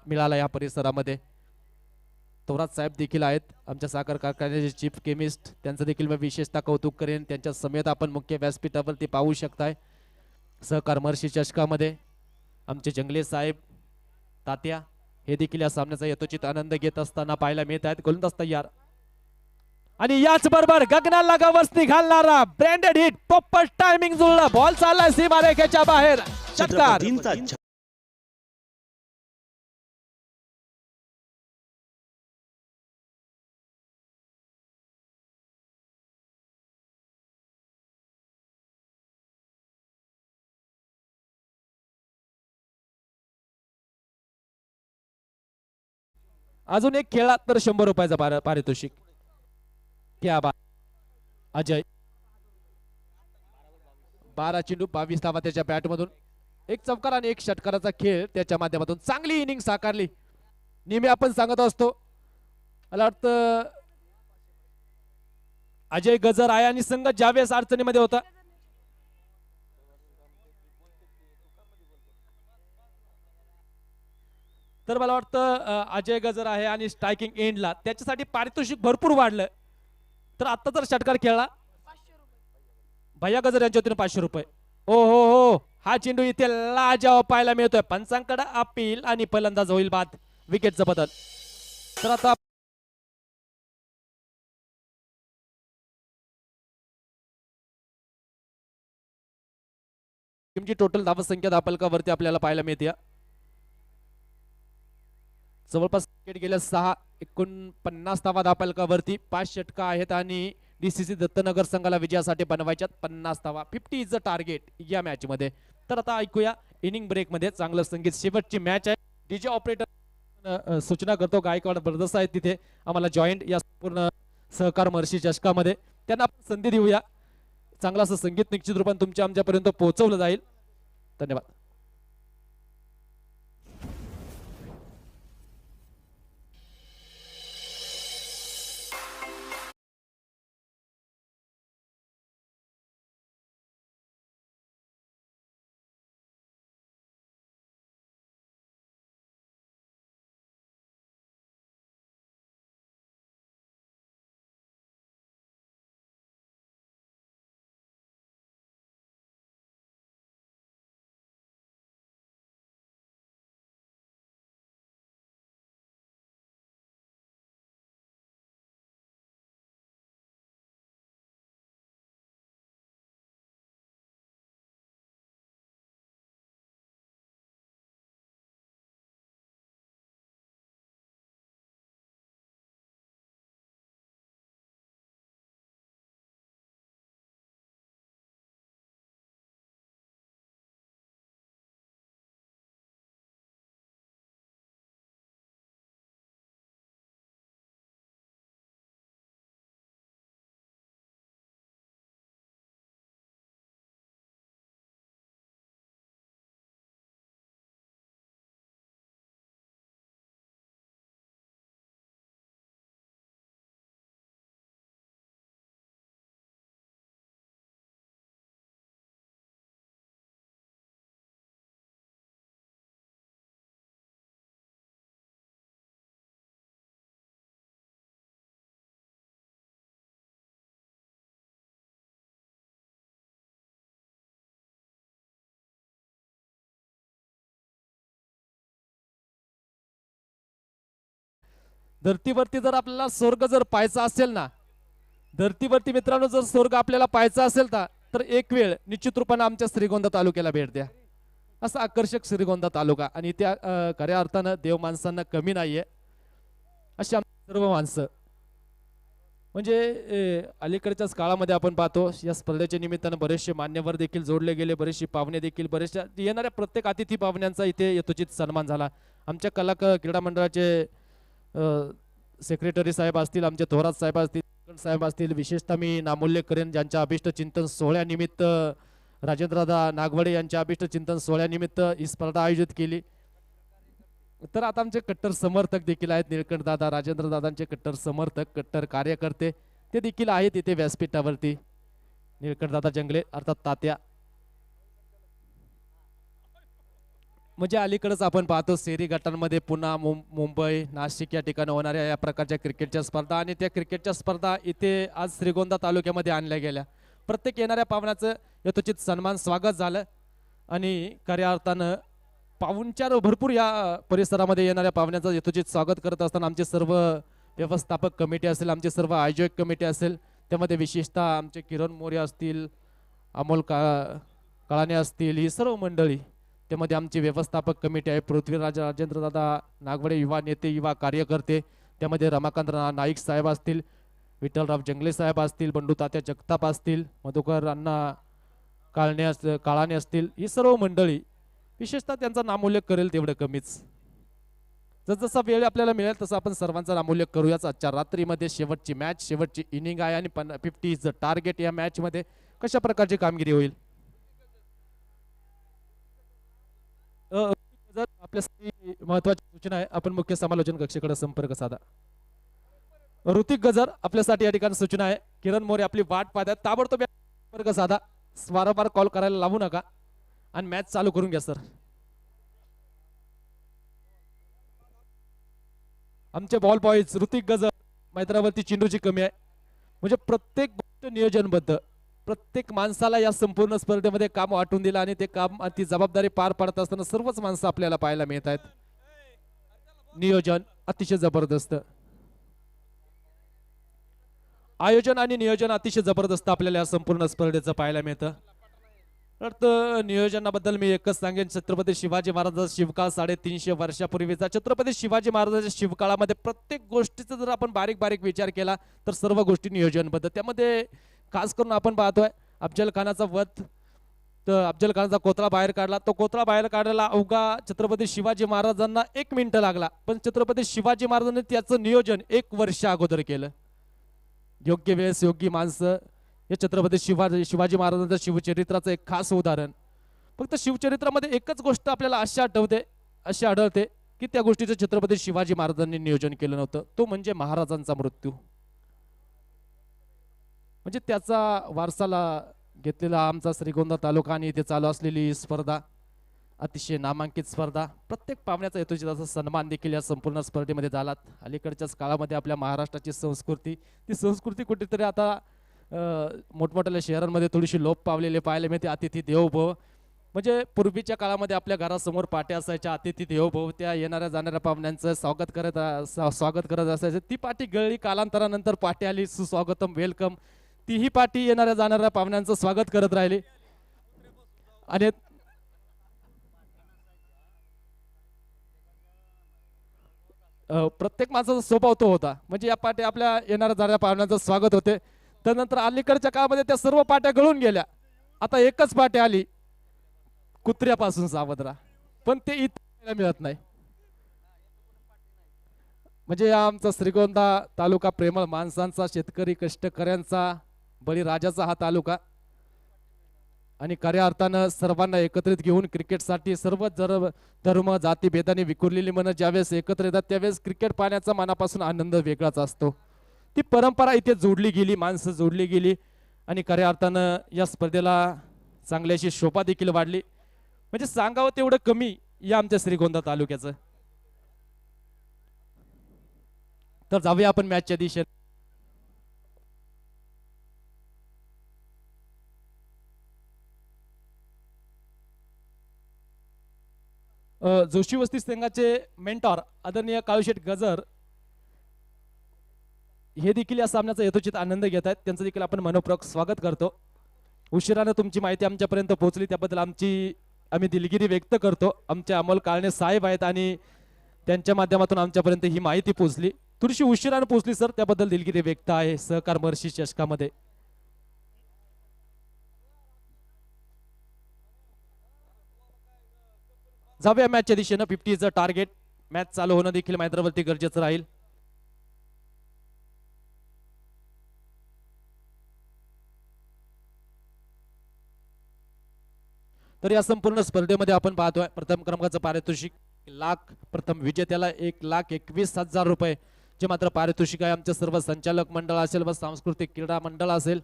मिळाला या परिसरामध्ये. थोरात साहेब देखील आहेत आमच्या साखर कारखान्याचे चीफ केमिस्ट. त्यांचं देखील मी विशेषतः कौतुक करेन. त्यांच्या समेत आपण मुख्य व्यासपीठावरती पाहू शकताय. सहकार महर्षी चषकामध्ये आमचे जंगले साहेब, तात्या हे देखील या सामन्याचा यथोचित आनंद घेत असताना पाहायला मिळत आहेत. गोलंदाज तयार आणि याच बरोबर गगनाला गवसनी घालणारा ब्रँडेड हिट. प्रॉपर टायमिंग जुळला, बॉल चालला सीमारेखेच्या बाहेर. षटकार. अजून एक खेळा तर 100 रुपयाचा पारितोषिक. क्या बात. अजय 12 चेंडू 22 धावा त्याच्या बॅट मधून. 1 चौकार आणि 1 षटकाराचा खेळ त्याच्या माध्यमातून चांगली इनिंग साकारली. नेहमी आपण सांगत असतो, मला वाटतं अजय गजर आहे आणि संघ ज्यावेळेस अडचणीमध्ये होता तर मला वाटतं अजय गजर आहे आणि स्ट्रायकिंग एंडला त्याच्यासाठी पारितोषिक भरपूर वाढलं. तर आता जर षटकार खेळला भैया गजर यांच्या वतीने 500 रुपये. ओ हो हो, हा चेंडू इथे लाजाव पाहायला मिळतोय. पंचांकडे अपील आणि फलंदाज होईल बाद. विकेटचा बदल. तर आता टीमची टोटल धावसंख्या धापलकावरती आपल्याला पाहायला मिळते. जवळपास विकेट गेल्या 6 49 धावा धापलकावरती. 5 षटका आहेत आणि डीसीसी दत्तनगर संघाला विजयासाठी बनवायच्यात 50 धावा. 50 इज अ टार्गेट या मॅच मध्ये. तर आता ऐकूया इनिंग ब्रेक मध्ये चांगलं संगीत. शेवटची मॅच आहे. डीजे ऑपरेटर सूचना करतो गायकवाड ब्रदर्स आहेत तिथे आम्हाला जॉईंट या पूर्ण सहकार महर्षी चषकामध्ये. त्यांना आपण संधी देऊया. चांगलं असं संगीत निश्चित रूपाने तुमच्या आमच्यापर्यंत पोहोचवलं जाईल. धन्यवाद. धर्तीवरती जर आपल्याला स्वर्ग जर पाहायचा असेल ना, धर्तीवरती मित्रांनो जर स्वर्ग आपल्याला पाहायचा असेल ना, तर एक वेळ निश्चित रूपाने आमच्या श्रीगोंदा तालुक्याला भेट द्या. असा आकर्षक श्रीगोंदा तालुका आणि त्या खऱ्या अर्थानं देव माणसांना कमी नाहीये. अशी सर्व माणसं म्हणजे अलीकडच्याच काळामध्ये आपण पाहतो या स्पर्धेच्या निमित्तानं बरेचसे मान्यवर देखील जोडले गेले. बरेचसे पाहुणे देखील बरेचशा येणाऱ्या प्रत्येक अतिथी पाहुण्यांचा इथे यथोचित सन्मान झाला. आमच्या क्रीडा मंडळाचे सेक्रेटरी साहेब असतील, आमचे थोरात साहेब असतील, साहेब असतील. विशेषतः मी नामोल्लेख करेन ज्यांच्या अभिष्ट चिंतन सोहळ्यानिमित्त राजेंद्रदादा नागवडे यांच्या अभिष्ट चिंतन सोहळ्यानिमित्त ही स्पर्धा आयोजित केली. तर आता आमचे कट्टर समर्थक देखील आहेत. निळकंठ दादा राजेंद्र दादांचे कट्टर समर्थक कट्टर कार्यकर्ते ते देखील आहेत इथे व्यासपीठावरती. निळकंठ दादा जंगले अर्थात तात्या. म्हणजे अलीकडेच आपण पाहतो सेरी गटांमध्ये पुन्हा मुंबई नाशिक या ठिकाणी होणाऱ्या या प्रकारच्या क्रिकेटच्या स्पर्धा आणि त्या क्रिकेटच्या स्पर्धा इथे आज श्रीगोंदा तालुक्यामध्ये आणल्या गेल्या. प्रत्येक येणाऱ्या पाहुण्याचं यथोचित सन्मान स्वागत झालं आणि खऱ्या अर्थानं पाहुणचार भरपूर या परिसरामध्ये येणाऱ्या पाहुण्याचं यथोचित स्वागत करत असताना आमचे सर्व व्यवस्थापक कमिटी असेल, आमचे सर्व आयोजक कमिटी असेल, त्यामध्ये विशेषतः आमचे किरण मोरे असतील, अमोल काळाने असतील, ही सर्व मंडळी. त्यामध्ये आमची व्यवस्थापक कमिटी आहे. पृथ्वीराज राजेंद्रदादा नागवडे युवा नेते युवा कार्यकर्ते, त्यामध्ये रमाकांत नाईक साहेब असतील, विठ्ठलराव जंगले साहेब असतील, बंडू तात्या जगताप असतील, मधुकर अण्णा काळाने असतील, ही सर्व मंडळी. विशेषतः त्यांचा नामोल्लेख करेल तेवढं कमीच. जसजसा वेळ आपल्याला मिळेल तसं आपण सर्वांचा नामोल्लेख करूयाच. आजच्या रात्रीमध्ये शेवटची मॅच शेवटची इनिंग आहे आणि 50 इज द टार्गेट. या मॅच मध्ये कशा प्रकारची कामगिरी होईल आपल्यासाठी महत्वाची सूचना आहे. आपण मुख्य समालोचन कक्षेकडे संपर्क साधा. ऋतिक गजर आपल्यासाठी या ठिकाणी सूचना आहे. किरण मोरे आपली वाट पाहतात. ताबडतोब संपर्क साधा. वारंवार कॉल करायला लावू नका आणि मॅच चालू करून घ्या सर. आमचे बॉल बॉईज ऋतिक गजर मैदानावरती चेंडूची कमी आहे. म्हणजे प्रत्येक गोष्ट नियोजनबद्ध. प्रत्येक माणसाला या संपूर्ण स्पर्धेमध्ये काम वाटून दिलं आणि ते काम ती जबाबदारी पार पाडत असताना सर्वच माणसं आपल्याला पाहायला मिळत आहेत. नियोजन अतिशय जबरदस्त, आयोजन आणि नियोजन अतिशय जबरदस्त आपल्याला या संपूर्ण स्पर्धेचं पाहायला मिळतं. तर नियोजनाबद्दल मी एकच सांगेन, छत्रपती शिवाजी महाराजांचा शिवकाळ 350 वर्षापूर्वीचा. छत्रपती शिवाजी महाराजांच्या शिवकाळामध्ये प्रत्येक गोष्टीचा जर आपण बारीक बारीक विचार केला तर सर्व गोष्टी नियोजनबद्ध. त्यामध्ये खास करून आपण पाहतोय अफजल खानाचा वध, तर अफजल खानाचा कोथळा बाहेर काढला. तो कोथळा बाहेर काढायला अवघा छत्रपती शिवाजी महाराजांना 1 मिनिट लागला, पण छत्रपती शिवाजी महाराजांनी त्याचं नियोजन 1 वर्ष अगोदर केलं. योग्य वेळेस योग्य माणसं, हे छत्रपती शिवाजी महाराजांच्या शिवचरित्राचं एक खास उदाहरण. फक्त शिवचरित्रामध्ये एकच गोष्ट आपल्याला अशी आढळते की त्या गोष्टीचं छत्रपती शिवाजी महाराजांनी नियोजन केलं नव्हतं, तो म्हणजे महाराजांचा मृत्यू. म्हणजे त्याचा वारसाला घेतलेला आमचा श्रीगोंदा तालुका आणि इथे चालू असलेली स्पर्धा अतिशय नामांकित स्पर्धा, प्रत्येक पाहुण्याचा यथोचित सन्मान देखील या संपूर्ण स्पर्धेमध्ये झालात. अलीकडच्याच काळामध्ये आपल्या महाराष्ट्राची संस्कृती कुठेतरी आता मोठमोठ्या शहरांमध्ये थोडीशी लोप पावलेली पाहायला मिळते. अतिथी देवो भव, म्हणजे पूर्वीच्या काळामध्ये आपल्या घरासमोर पाट्या असायच्या, अतिथी देवो भव, त्या येणाऱ्या जाणाऱ्या पाहुण्यांचं स्वागत करत असायचं. ती पाटी गळली, कालांतरानंतर पाटी आली सुस्वागतम वेलकम, तीही पाटी येणाऱ्या जाणाऱ्या पाहुण्यांचं स्वागत करत राहिली. आणि प्रत्येक माणसाचा स्वभाव तो होता, म्हणजे या पाट्या आपल्या येणाऱ्या जाणाऱ्या पाहुण्यांचं स्वागत होते. त्यानंतर अलीकडच्या काळामध्ये त्या सर्व पाट्या गळून गेल्या, आता एकच पाट्या आली, कुत्र्यापासून सावध राहा, पण ते इथे मिळत नाही. म्हणजे या आमचा श्रीगोंदा तालुका प्रेमळ माणसांचा, शेतकरी कष्टकऱ्यांचा, बळीराजाचा हा तालुका, आणि खऱ्या अर्थानं सर्वांना एकत्रित घेऊन क्रिकेटसाठी सर्व धर्म जाती भेदाने विखुरलेली मन ज्यावेळेस एकत्र येतात त्यावेळेस क्रिकेट पाहण्याचा मनापासून आनंद वेगळाच असतो. ती परंपरा इथे जोडली गेली, माणसं जोडली गेली, आणि खऱ्या अर्थानं या स्पर्धेला चांगल्याशी शोभा देखील वाढली. म्हणजे सांगावं तेवढं कमी या आमच्या श्रीगोंदा तालुक्याचं. तर जाऊया आपण मॅचच्या दिशेने. जोशी वस्ती संघाचे मेंटॉर आदरणीय काळूशेठ गजर हे देखील या सामन्याचा यथोचित आनंद घेत आहेत, त्यांचं देखील आपण मनपूर्वक स्वागत करतो. उशिराने तुमची माहिती आमच्यापर्यंत पोहोचली त्याबद्दल आम्ही दिलगिरी व्यक्त करतो. आमचे अमोल काळणे साहेब आहेत आणि त्यांच्या माध्यमातून आमच्यापर्यंत ही माहिती पोहोचली, थोडीशी उशिराने पोहोचली सर, त्याबद्दल दिलगिरी व्यक्त आहे. सहकार महर्षी चषकामध्ये जाऊया मॅचच्या दिशेनं. 50चं टार्गेट, मॅच चालू होणं देखील मैदानावरती गरजेचं राहील. तर या संपूर्ण स्पर्धेमध्ये आपण पाहतोय प्रथम क्रमांकाचं पारितोषिक लाख, प्रथम विजेत्याला 1,21,000 रुपये, जे मात्र पारितोषिक आहे आमचे सर्व संचालक मंडळ असेल व सांस्कृतिक क्रीडा मंडळ असेल.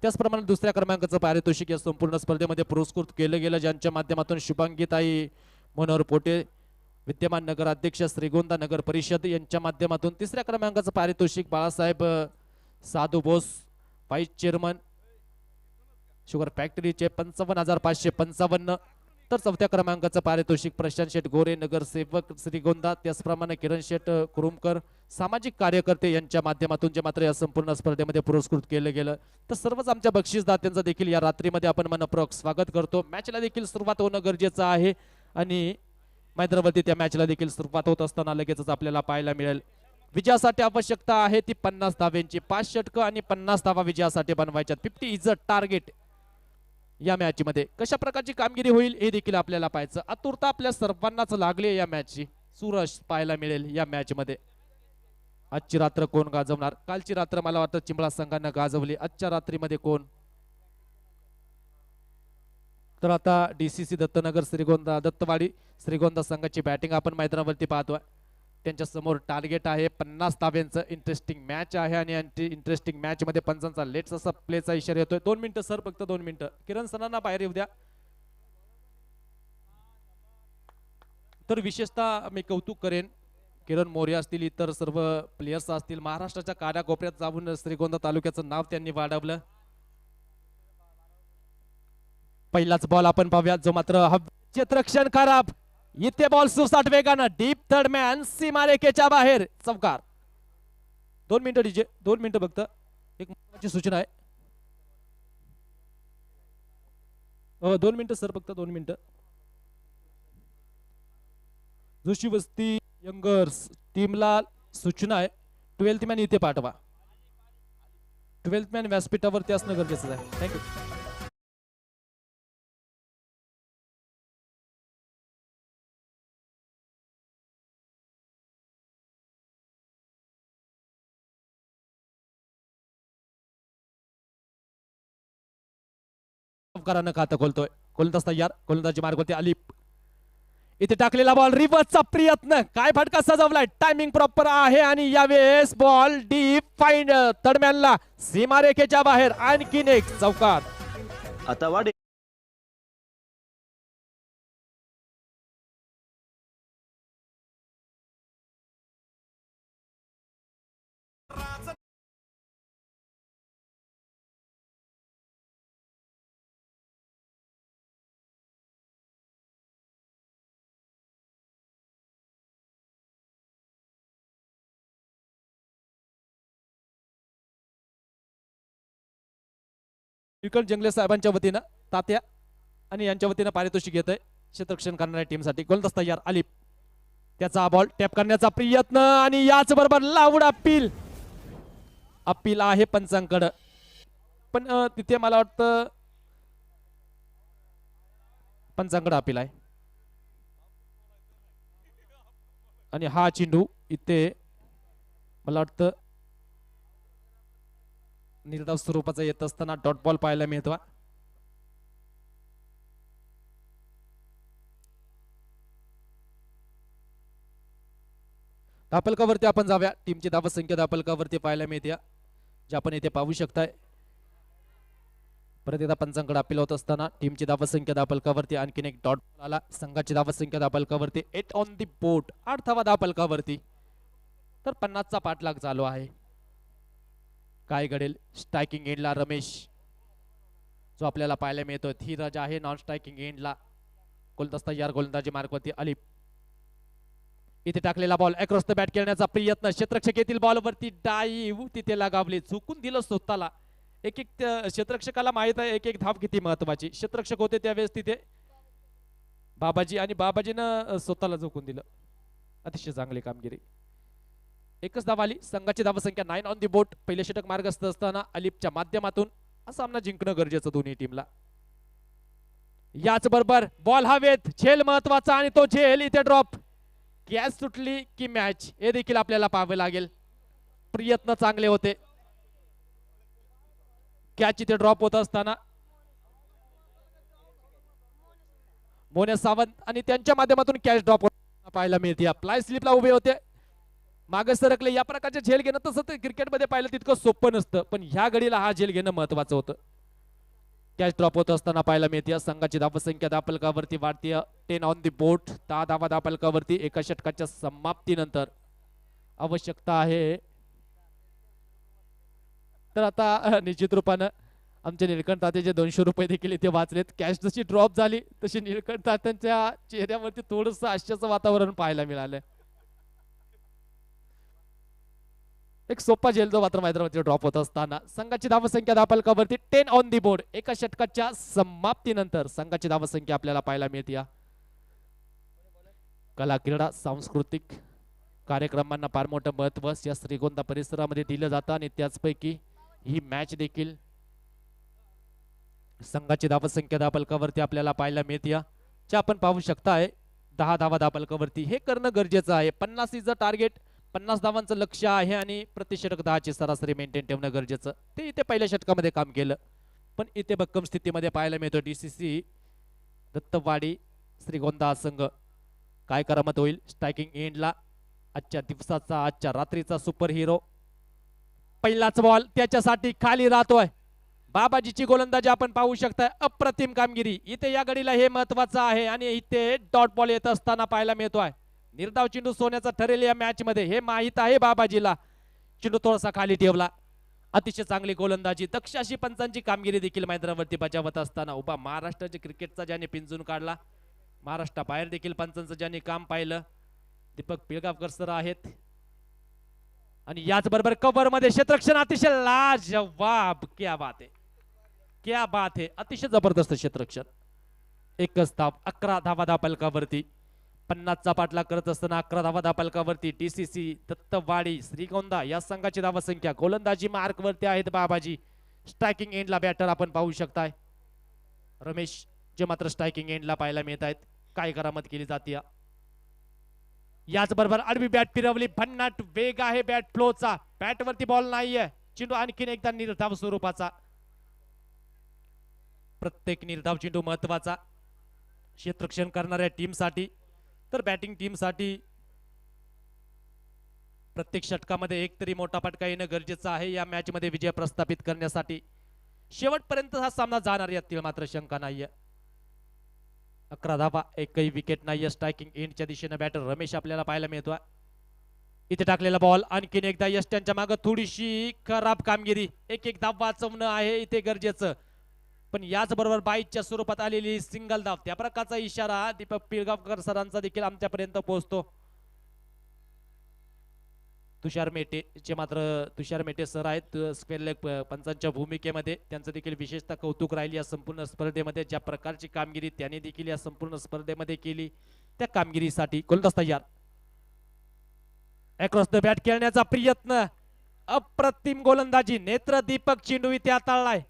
त्याचप्रमाणे दुसऱ्या क्रमांकाचं पारितोषिक या संपूर्ण स्पर्धेमध्ये पुरस्कृत केलं गेलं, ज्यांच्या माध्यमातून शुभांगीताई मनोहर पोटे विद्यमान नगराध्यक्ष श्रीगोंदा नगर परिषद यांच्या माध्यमातून. तिसऱ्या क्रमांकाचं पारितोषिक बाळासाहेब साधू बोस व्हाईस चेअरमन शुगर फॅक्टरीचे 55,555. तर चौथ्या क्रमांकाचं पारितोषिक प्रशांत शेठ गोरे नगरसेवक श्रीगोंदा, त्याचप्रमाणे किरण शेठ कुरुमकर सामाजिक कार्यकर्ते यांच्या माध्यमातून जे मात्र या संपूर्ण स्पर्धेमध्ये पुरस्कृत केलं गेलं. तर सर्वच आमच्या बक्षीसदात्यांचं देखील या रात्रीमध्ये आपण मनपूर्वक स्वागत करतो. मॅचला देखील सुरुवात होणं गरजेचं आहे आणि मैदानावरती त्या मॅचला देखील सुरुवात होत असताना लगेचच आपल्याला पाहायला मिळेल विजयासाठी आवश्यकता आहे ती 50 धाव्यांची. 5 षटकं आणि 50 धावा विजयासाठी बनवायच्यात. 50 इज अ टार्गेट. या मॅच मध्ये कशा प्रकारची कामगिरी होईल हे देखील आपल्याला पाहायचं. आतुरता आपल्या सर्वांनाच लागली या मॅचची. सुरस पाहायला मिळेल या मॅच मध्ये. आजची रात्र कोण गाजवणार? कालची रात्र मला वाटतं चिंबळा संघानं गाजवली, आजच्या रात्रीमध्ये कोण? तर आता डीसीसी दत्तनगर श्रीगोंदा दत्तवाडी श्रीगोंदा संघाची बॅटिंग आपण मैदानावरती पाहतोय. त्यांच्या समोर टार्गेट आहे 50 धाव्यांचं. इंटरेस्टिंग मॅच आहे आणि इंटरेस्टिंग मॅच मध्ये पंचांचा लेट्स असा प्लेचा इशारा येतोय. 2 मिनिटं सर, फक्त 2 मिनिटं. किरण सरांना बाहेर येऊ द्या. तर विशेषतः मी कौतुक करेन, किरण मोरे असतील, इतर सर्व प्लेयर्स असतील, महाराष्ट्राच्या कानाकोपऱ्यात जाऊन श्रीगोंदा तालुक्याचं नाव त्यांनी वाढवलं. पहिलाच बॉल आपण पाहूया जो मात्र क्षेत्ररक्षण खराब. इथे बॉल सुसाट वेगानं डीप थर्ड मॅन सीमारेखेच्या बाहेर चौकार. 2 मिनिटं डीजे 2 मिनिटं फक्त एक महत्त्वाची सूचना आहे. 2 मिनिटं सर फक्त 2 मिनिटं. जोशी वस्ती यंगर्स टीमला सूचना आहे 12th मॅन इथे पाठवा. 12th मॅन व्यासपीठावरती असणं गरजेचं आहे. थँक्यू. चौकारानं खातं खोलतोय. गोलंदाज तयार. गोलंदाजी मार्गावरती आलिप. इथे टाकलेला बॉल रिव्हर्सचा प्रयत्न. काय फटका सजवलाय. टायमिंग प्रॉपर आहे आणि यावेळेस बॉल डीप फाईन तडम्यानला सीमारेखेच्या बाहेर. आणखीन एक चौकार. आता वाढे विकट जंगले साहेबांच्या वतीनं तात्या आणि यांच्या वतीनं पारितोषिक घेत आहे क्षेत्ररक्षण करणाऱ्या टीमसाठी. गोलंदाज तयार आलिप. त्याचा बॉल टॅप करण्याचा प्रयत्न आणि याच बरोबर लावूड अपील. अपील आहे पंचांकडं पण तिथे मला वाटतं पंचांकडं अपील आहे आणि हा चेंडू इथे मला वाटतं निर्धाव स्वरूपाचा येत असताना डॉट बॉल पाहायला मिळतो. धापलकावरती आपण जाऊया. टीमची धावसंख्या धापलकावरती पाहायला मिळते जे आपण इथे पाहू शकताय. परत एकदा पंचांकडे अपील होत असताना टीमची धावसंख्या धापलकावरती आणखीन एक डॉट बॉल आला. संघाची धावसंख्या धापलकावरती 8 ऑन दी बोर्ड. 8 धावा धापलकावरती. तर 50चा पाठलाग चालू आहे. काय घडेल. स्ट्रायकिंग एंडला रमेश जो आपल्याला पाहायला मिळतो. धीरज आहे नॉन स्ट्रायकिंग एंडला. गोलंदाज तयार. गोलंदाजी मार्गावरती आलिप. इथे टाकलेला बॉल अक्रॉस द बॅट खेळण्याचा प्रयत्न. क्षेत्ररक्षक येथील बॉलवरती डाईव्ह तिथे लगावले. चुकून दिलं स्वतःला. एक एक क्षेत्ररक्षकाला माहित आहे एक एक धाव किती महत्वाची. क्षेत्ररक्षक होते त्यावेळेस तिथे बाबाजी आणि बाबाजीनं स्वतःला झोकून दिलं. अतिशय चांगली कामगिरी. एकच धाव आली. संघाची धावसंख्या 9 ऑन दी बोट. पहिले षटक मार्गस्थ असताना अलिपच्या माध्यमातून हा सामना जिंकणं गरजेचं दोन्ही टीमला. याच बरोबर बॉल हवेत. झेल महत्वाचा आणि तो झेल इथे ड्रॉप. कॅच सुटली की मॅच हे देखील आपल्याला पाहावे लागेल. प्रयत्न चांगले होते. कॅच इथे ड्रॉप होत असताना मोने सावंत आणि त्यांच्या माध्यमातून कॅच ड्रॉप पाहायला मिळते. फ्लाय स्लिपला उभे होते. मागे सरकले. या प्रकारचे झेल घेणं तसं ते क्रिकेटमध्ये पाहिलं तितकं सोपं नसतं पण ह्या घडीला हा झेल घेणं महत्वाचं होतं. कॅच ड्रॉप होत असताना पाहायला मिळते. संघाची धावसंख्या धापलकावरती वाढते. 10 ऑन दी बोट. 10 धावा धापलकावरती. एका षटकाच्या समाप्तीनंतर आवश्यकता आहे. तर आता निश्चित रूपानं आमचे निळकंठ तात्याचे 200 रुपये देखील इथे वाचलेत. कॅश जशी ड्रॉप झाली तशी निळकंठ तात्यांच्या चेहऱ्यावरती थोडंसं आश्चर्याचं वातावरण पाहायला मिळालं. एक सोपा झेल जो मात्र मैदानावरती ड्रॉप होत असताना संघाची धावसंख्या धापलकावरती 10 ऑन दी बोर्ड. एका षटकाच्या समाप्तीनंतर संघाची धावसंख्या आपल्याला पाहायला मिळते. कला क्रीडा सांस्कृतिक कार्यक्रमांना फार मोठं महत्व या श्रीगोंदा परिसरामध्ये दिलं जातं आणि त्याचपैकी ही मॅच देखील संघाची धावसंख्या धापलकावरती आपल्याला पाहायला मिळते. जे आपण पाहू शकताय 10 धावा धापलकावरती हे करणं गरजेचं आहे. 50 इज द टार्गेट. 50 धावांचं लक्ष आहे आणि प्रति षटक 10ची सरासरी मेंटेन ठेवणं गरजेचं. ते इथे पहिल्या षटकामध्ये काम केलं पण इथे भक्कम स्थितीमध्ये पाहायला मिळतो. DCC दत्तवाडी श्रीगोंदा संघ काय करामत होईल. स्ट्रायकिंग एंडला आजच्या दिवसाचा आजच्या रात्रीचा सुपर हिरो. पहिलाच बॉल त्याच्यासाठी खाली राहतोय. बाबाजीची गोलंदाजी आपण पाहू शकता. अप्रतिम कामगिरी इथे या घडीला हे महत्वाचं आहे आणि इथे डॉट बॉल येत असताना पाहायला मिळतोय. निर्धाव चेंडू सोन्याचा ठरेल या मॅच मध्ये हे माहित आहे बाबाजीला. चेंडू थोडासा खाली ठेवला अतिशय चांगली गोलंदाजी, दक्ष अशी पंचांची कामगिरी देखील मैदानावरती बजावत असताना उभा महाराष्ट्राच्या क्रिकेटचा ज्याने पिंजून काढला, महाराष्ट्राबाहेर देखील पंचांचं ज्यांनी काम पाहिलं दीपक पिळगावकर सर आहेत. आणि याचबरोबर कव्हर मध्ये क्षेत्ररक्षण अतिशय लाजवाब, क्या बात आहे, क्या बात आहे, अतिशय जबरदस्त क्षेत्ररक्षण. एकच धाव, 11 धावा धापलकावरती. 50चा पाठलाग करत असताना 11 धावा धापलकावरती डीसीसी दत्तवाडी श्रीगोंदा या संघाची धावा संख्या. गोलंदाजी मार्क वरती आहेत बाबाजी. स्ट्रायकिंग एंडला बॅटर आपण पाहू शकताय रमेश, जे मात्र स्ट्रायकिंग एंडला पाहायला मिळत आहेत. काय करामत केली जाते. याचबरोबर आडवी बॅट फिरवली, भन्नाट वेग आहे बॅट फ्लोचा. बॅट वरती बॉल नाहीये, चेंडू आणखीन एकदा निर्धाव स्वरूपाचा. प्रत्येक निर्धाव चेंडू महत्वाचा क्षेत्ररक्षण करणाऱ्या टीमसाठी, तर बॅटिंग टीमसाठी प्रत्येक षटकामध्ये एक तरी मोठा फटका येणं गरजेचं आहे या मॅच मध्ये विजय प्रस्थापित करण्यासाठी. शेवटपर्यंत हा सामना जाणार यातील मात्र शंका नाहीये. 11 धावा, एकही विकेट नाहीये. स्ट्रायकिंग एंडच्या दिशेने बॅटर रमेश आपल्याला पाहायला मिळतोय. इथे टाकलेला बॉल आणखीन एकदा यश त्यांच्या मागे थोडीशी खराब कामगिरी. एक धाव वाचवणं आहे इथे गरजेचं, पण याचबरोबर बाईच्या स्वरूपात आलेली सिंगल धाव, त्या प्रकारचा इशारा दीपक पिळगावकर सरांचा देखील आमच्यापर्यंत पोहोचतो. तुषार मेटे जे मात्र तुषार मेटे सर आहेत स्क्वेअर लेग पंचांच्या भूमिकेमध्ये, त्यांचं देखील विशेषतः कौतुक राहील या संपूर्ण स्पर्धेमध्ये. ज्या प्रकारची कामगिरी त्यांनी देखील या संपूर्ण स्पर्धेमध्ये केली त्या कामगिरीसाठी गोलंदाज तयार. अक्रॉस द बॅट खेळण्याचा प्रयत्न, अप्रतिम गोलंदाजी, नेत्र दीपक चेंडू इथे हाताळलाय.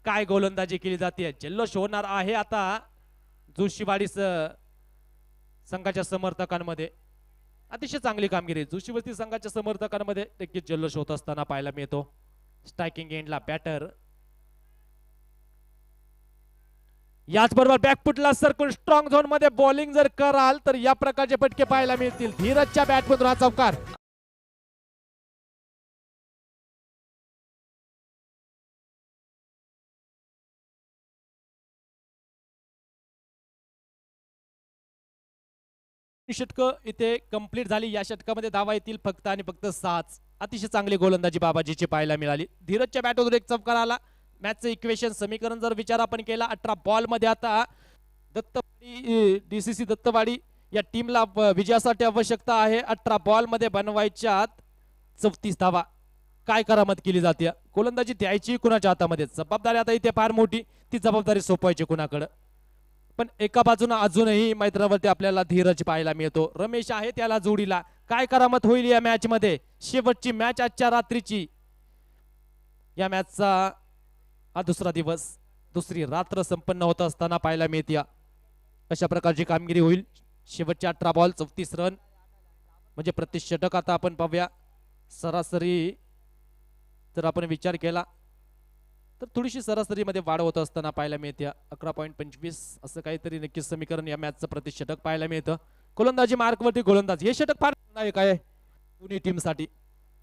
काय गोलंदाजी केली जाते, जल्लोष होणार आहे आता जोशीवाडी संघाच्या समर्थकांमध्ये. अतिशय चांगली कामगिरी जोशीवस्ती संघाच्या समर्थकांमध्ये देखील जल्लोष होत असताना पाहायला मिळतो. स्ट्रायकिंग एंडला बॅटर, याचबरोबर बॅकफुटला सरकून स्ट्रॉंग झोन मध्ये बॉलिंग जर कराल तर या प्रकारचे फटके पाहायला मिळतील. धीरजच्या बॅटमधून हा चौकार. षटक इथे कंप्लीट झाली. या षटकामध्ये धावा येतील फक्त आणि फक्त 6. अतिशय चांगली गोलंदाजी बाबाजीची पाहायला मिळाली. धीरजच्या बॅटमधून एक चौकार आला. मॅचचं इक्वेशन समीकरण जर विचार आपण केला, 18 बॉल मध्ये आता दत्तवाडी डीसीसी दत्तवाडी या टीमला विजयासाठी आवश्यकता आहे 18 बॉल मध्ये बनवायच्या 34 धावा. काय करामत केली जाते, गोलंदाजी द्यायची कुणाच्या हातामध्ये, जबाबदारी आता इथे फार मोठी, ती जबाबदारी सोपवायची कुणाकडे. पण एका बाजूने अजूनही मैदानावरती आपल्याला धीरज पाहायला मिळतो. रमेश आहे त्याला जोडीला. काय करामत होईल या मॅच मध्ये, शेवटची मॅच आजच्या रात्रीची. या मॅचचा हा दुसरा दिवस, दुसरी रात्र संपन्न होत असताना पाहायला मिळते. अशा प्रकारची कामगिरी होईल. शेवटचे 18 बॉल 34 रन, म्हणजे प्रति षटक आता आपण पाहूया सरासरी जर आपण विचार केला तर थोडीशी सरासरीमध्ये वाढ होत असताना पाहायला मिळते. 11.25 असं काहीतरी नक्कीच समीकरण या मॅचचं प्रति षटक पाहायला मिळतं. गोलंदाजी मार्कवरती गोलंदाज, हे षटक फार नाही काय पुणे टीमसाठी.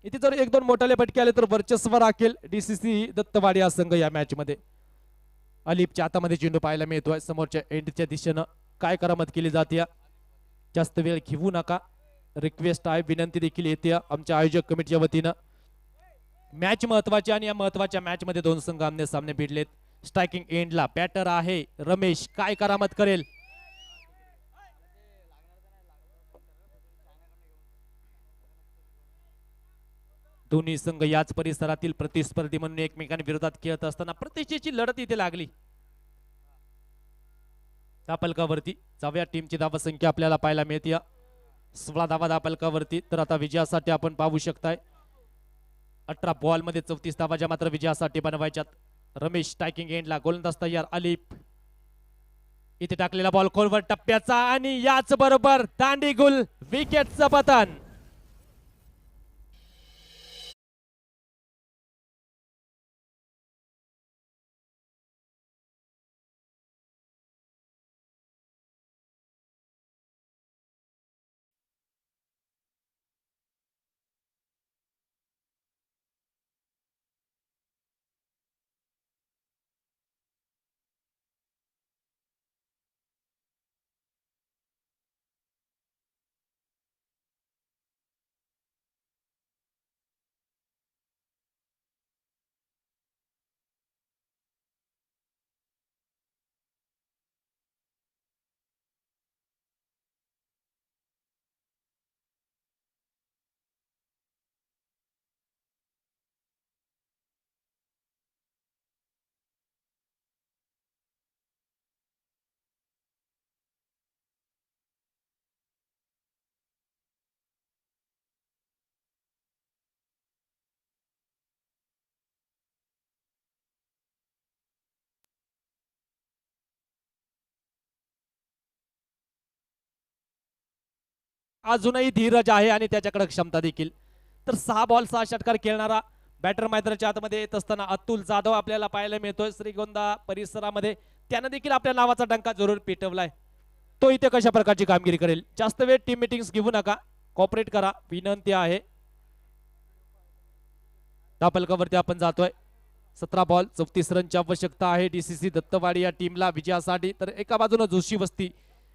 इथे जर 1-2 मोठाले फटके आले तर वर्चस्व राखेल डीसीसी दत्तवाडी हा संघ या मॅच मध्ये. अलिपच्या हातामध्ये चेंडू पाहायला मिळतोय समोरच्या एंडच्या दिशेनं. काय करामत केली जाते, जास्त वेळ घेऊ नका, रिक्वेस्ट आहे, विनंती देखील येते आमच्या आयोजक कमिटीच्या वतीनं. मॅच महत्वाची आणि या महत्वाच्या मॅच मध्ये दोन संघ आमने सामने भिडलेत. स्ट्रायकिंग एंडला बॅटर आहे रमेश, काय करामत करेल. दोन्ही संघ याच परिसरातील प्रतिस्पर्धी म्हणून एकमेकांविरोधात खेळत असताना प्रतिष्ठेची लढत इथे लागली. धापलकावरती 4व्या टीमची धावा संख्या आपल्याला पाहायला मिळते 16 धावा धापलकावरती. तर आता विजयासाठी आपण पाहू शकताय 18 बॉल मध्ये 34 धावा ज्या मात्र विजयासाठी बनवायच्यात. रमेश स्ट्रायकिंग एंडला, गोलंदाज तयार अलिप. इथे टाकलेला बॉल खोलवर टप्प्याचा आणि याच बरोबर दांडीगुल विकेटचं पतन. अजूनही धीरज आहे आणि त्याच्याकडे क्षमता देखील. तर 6 बॉल 6 षटकार खेळणारा बॅटर मैदानाच्या आतमध्ये येत असताना अतुल जाधव आपल्याला पाहायला मिळतोय श्रीगोंदा परिसरामध्ये. त्यानं देखील आपल्या नावाचा डंका जरूर पेटवलाय. तो इथे कशा प्रकारची कामगिरी करेल. जास्त वेळ टीम मीटिंग्स घेऊ नका, कॉपरेट करा, विनंती आहे. धापलकावरती आपण जातोय. 17 बॉल 34 रनची आवश्यकता आहे डीसीसी दत्तवाडी या टीमला विजयासाठी. तर एका बाजूने जोशी वस्ती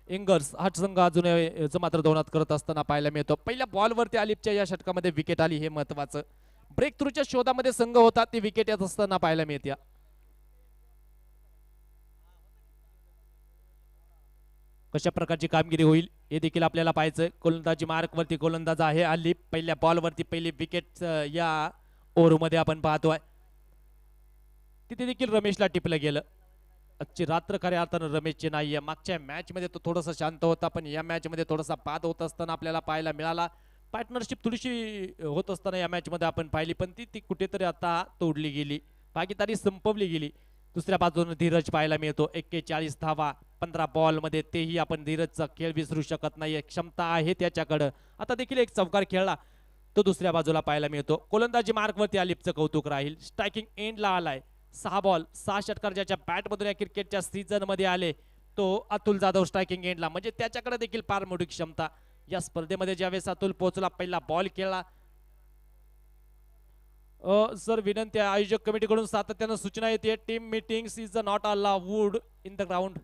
इंगर्स हा संघ अजून मात्र दोनात करत असताना पाहायला मिळतो. पहिल्या बॉलवरती आलिपच्या या षटकामध्ये विकेट आली, हे महत्वाचं. ब्रेक थ्रूच्या शोधामध्ये संघ होता, ती विकेट येत असताना पाहायला मिळते. कशा प्रकारची कामगिरी होईल हे देखील आपल्याला पाहायचं. गोलंदाजी मार्कवरती गोलंदाज आहे आलिप. पहिल्या बॉलवरती पहिली विकेट या ओव्हरमध्ये आपण पाहतोय. तिथे देखील रमेशला टिपलं गेलं. आजची रात्र खऱ्या अर्थानं रमेशची नाहीये. मागच्या मॅच मध्ये तो थोडासा शांत होता, पण या मॅच मध्ये थोडासा बाद होत असताना आपल्याला पाहायला मिळाला. पार्टनरशिप थोडीशी होत असताना या मॅच मध्ये आपण पाहिली, पण ती कुठेतरी आता तोडली गेली, भागीदारी संपवली गेली. दुसऱ्या बाजूने धीरज पाहायला मिळतो. 41 धावा 15 बॉल मध्ये, तेही आपण धीरजचा खेळ विसरू शकत नाही. क्षमता आहे त्याच्याकडं. आता देखील एक चौकार खेळला तो दुसऱ्या बाजूला पाहायला मिळतो. गोलंदाजी मार्कवरती आलिपचं कौतुक राहील. स्ट्रायकिंग एंडला आलाय. 6 बॉल 6 षटकार ज्याच्या बॅटमधून या क्रिकेटच्या सीझन मध्ये आले, तो अतुल जाधव स्ट्रायकिंग एंडला. म्हणजे त्याच्याकडे देखील फार मोठी क्षमता. या स्पर्धेमध्ये ज्यावेळेस अतुल पोहोचला, पहिला बॉल खेळला. सर विनंती आहे, आयोजक कमिटीकडून सातत्यानं सूचना येते, team meetings is not allowed in the ground.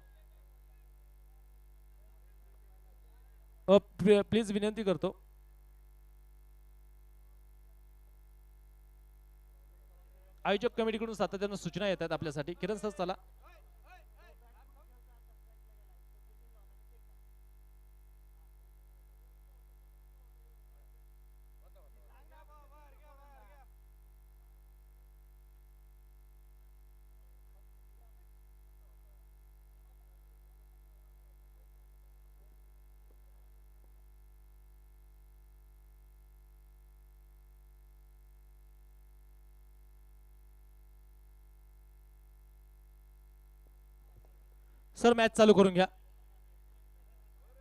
Please विनंती करतो. आयोजक कमिटीकडून सातत्यानं सूचना येतात आपल्यासाठी. किरण सर चला. सर मॅच चालू करून घ्या.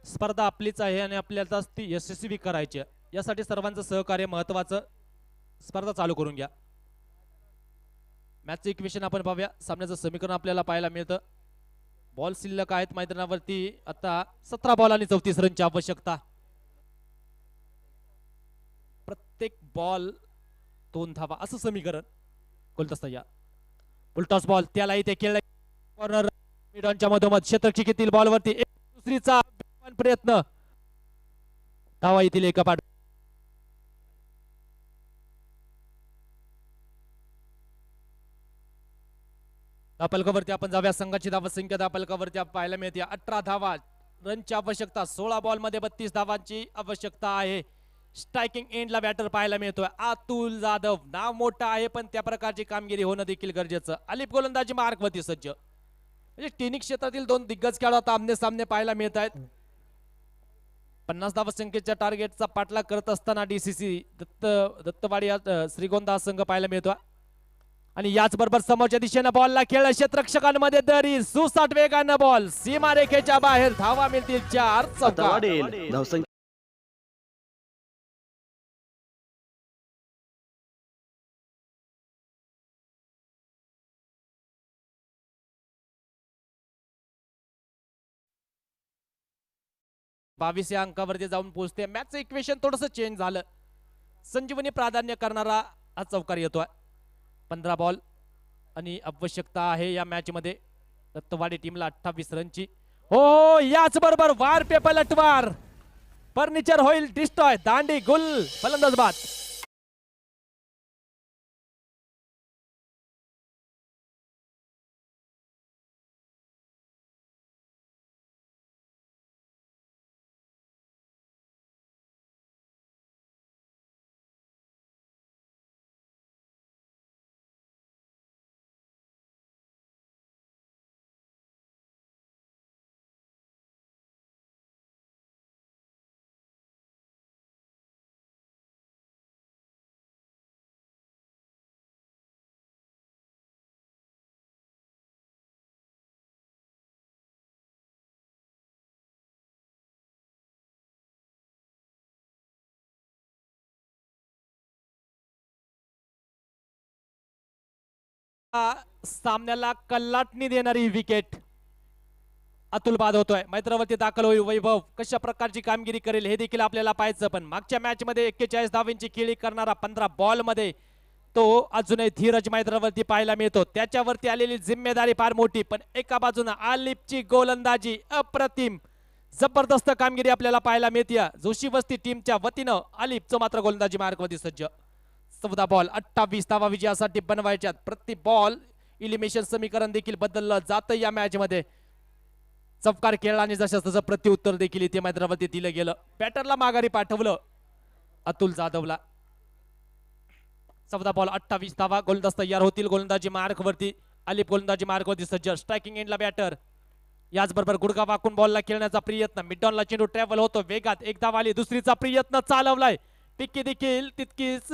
स्पर्धा आपलीच आहे आणि आपल्याला ती यशस्वी करायची आहे. यासाठी सर्वांचं सहकार्य महत्वाचं. स्पर्धा चालू करून घ्या. मॅचचं इक्वेशन आपण पाहूया. सामन्याचं समीकरण आपल्याला पाहायला मिळतं. बॉल शिल्लक आहेत मैदानावरती आता 17 बॉल आणि 34 रनची आवश्यकता. प्रत्येक बॉल 2 धावा असं समीकरण. गोलदस्ता या उलटॉस बॉल त्यालाही ते खेळला. कॉर्नर मिडॉनच्या मधोमध क्षेत्ररक्षकेतील बॉलवरती एक दुसरीचा प्रयत्न. धावा येतील एका पाठ. धापलकावरती आपण जाऊया. संघाची धावा संख्या धापलकावरती पाहायला मिळते 18 धावा. रनची आवश्यकता 16 बॉल मध्ये 32 धावांची आवश्यकता आहे. स्ट्रायकिंग एंडला बॅटर पाहायला मिळतोय अतुल जाधव. नाव मोठं आहे, पण त्या प्रकारची कामगिरी होणं देखील गरजेचं. आलिप गोलंदाजी मार्कवरती सज्ज. म्हणजे टेनिस क्षेत्रातील 2 दिग्गज खेळाडू आता आमने सामने पाहायला मिळत आहेत. 50 धावा संख्येच्या टार्गेटचा पाठलाग करत असताना डीसीसी दत्तवाडी श्रीगोंदा संघ पाहायला मिळतो. आणि याचबरोबर समोरच्या दिशेनं बॉलला खेळ. क्षेत्ररक्षकांमध्ये दरी सुसाट वेगानं बॉल सीमारेखेच्या बाहेर. धावा मिळतील 4 चौका. बावीस अंकावरती जाऊन पोहोचते. मॅचचं इक्वेशन थोडस चेंज झालं. संजीवनी प्राधान्य करणारा हा चौकार येतोय. 15 बॉल आणि आवश्यकता आहे या मॅच मध्ये दत्तवाडी टीमला 28 रनची. हो याच बरोबर वार पे पलटवार. फर्निचर होईल डिस्ट्रॉय. दांडी गुल फलंदाज बाद. सामन्याला कल्लाटणी देणारी विकेट अतुल बाद होतोय. मैदानावरती दाखल होईल वैभव कशा प्रकारची कामगिरी करेल हे देखील आपल्याला पाहायचं. पण मागच्या मॅच मध्ये 41 धावांची खेळी करणारा 15 बॉल मध्ये तो अजूनही धीरज मैदानावरती पाहायला मिळतो. त्याच्यावरती आलेली जिम्मेदारी फार मोठी. पण एका बाजूने आलिपची गोलंदाजी अप्रतिम जबरदस्त कामगिरी आपल्याला पाहायला मिळते. जोशी वस्ती टीमच्या वतीनं आलिपचं मात्र गोलंदाजी मार्गवरती सज्ज. 14 बॉल 28 धावा विजयासाठी बनवायच्यात. प्रति बॉल इलिमिनेशन समीकरण देखील बदललं जातं या मॅच मध्ये. चौकार खेळला आणि जसं तसं प्रत्युत्तर देखील इथे मैदानावरती दिलं गेलं. बॅटरला माघारी पाठवलं अतुल जाधवला. 14 बॉल 28 धावा. गोलंदाज तयार होतील गोलंदाजी मार्कवरती. आलिप गोलंदाजी मार्कवरती सज्ज. स्ट्रायकिंग एंडला बॅटर. याचबरोबर गुडघा वाकून बॉलला खेळण्याचा प्रयत्न. मिडॉनला चेंडू ट्रॅव्हल होतो वेगात. एक धाव आली. दुसरीचा प्रयत्न चालवलाय. पिक्की देखील तितकीच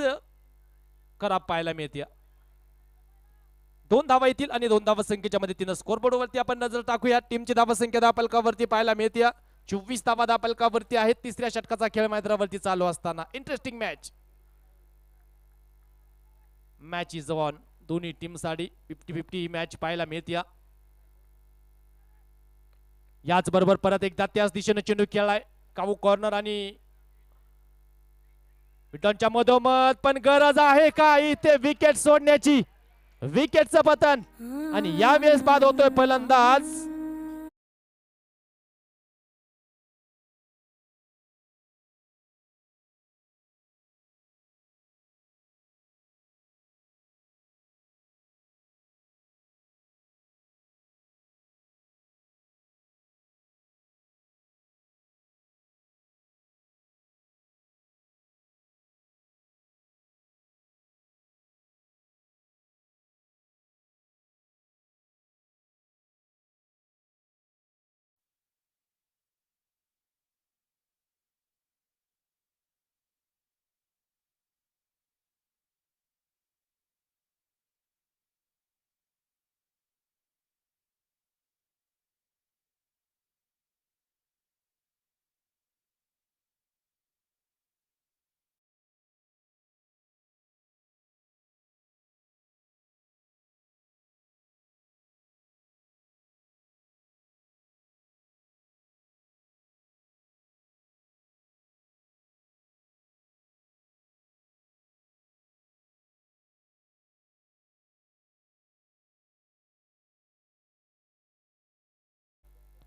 खराब पाहायला मिळते. 2 धावा येतील आणि 2 धावा संख्येच्या मदतीनं स्कोरबोर्ड वरती आपण नजर टाकूया. टीमची धावा संख्या धापलकावरती पाहायला मिळते. 24 धावा धापलकावरती आहेत. तिसऱ्या षटकाचा खेळ मैदानावरती चालू असताना इंटरेस्टिंग मॅच इज ऑन. दोन्ही टीम साठी 50-50 ही मॅच पाहायला मिळते. याच बरोबर परत एकदा त्याच दिशेने चेंडू खेळलाय. काऊ कॉर्नर आणि विटनच्या मधोमध. पण गरज आहे का इथे विकेट सोडण्याची. विकेटचं पतन आणि यावेळेस बाद होतोय फलंदाज.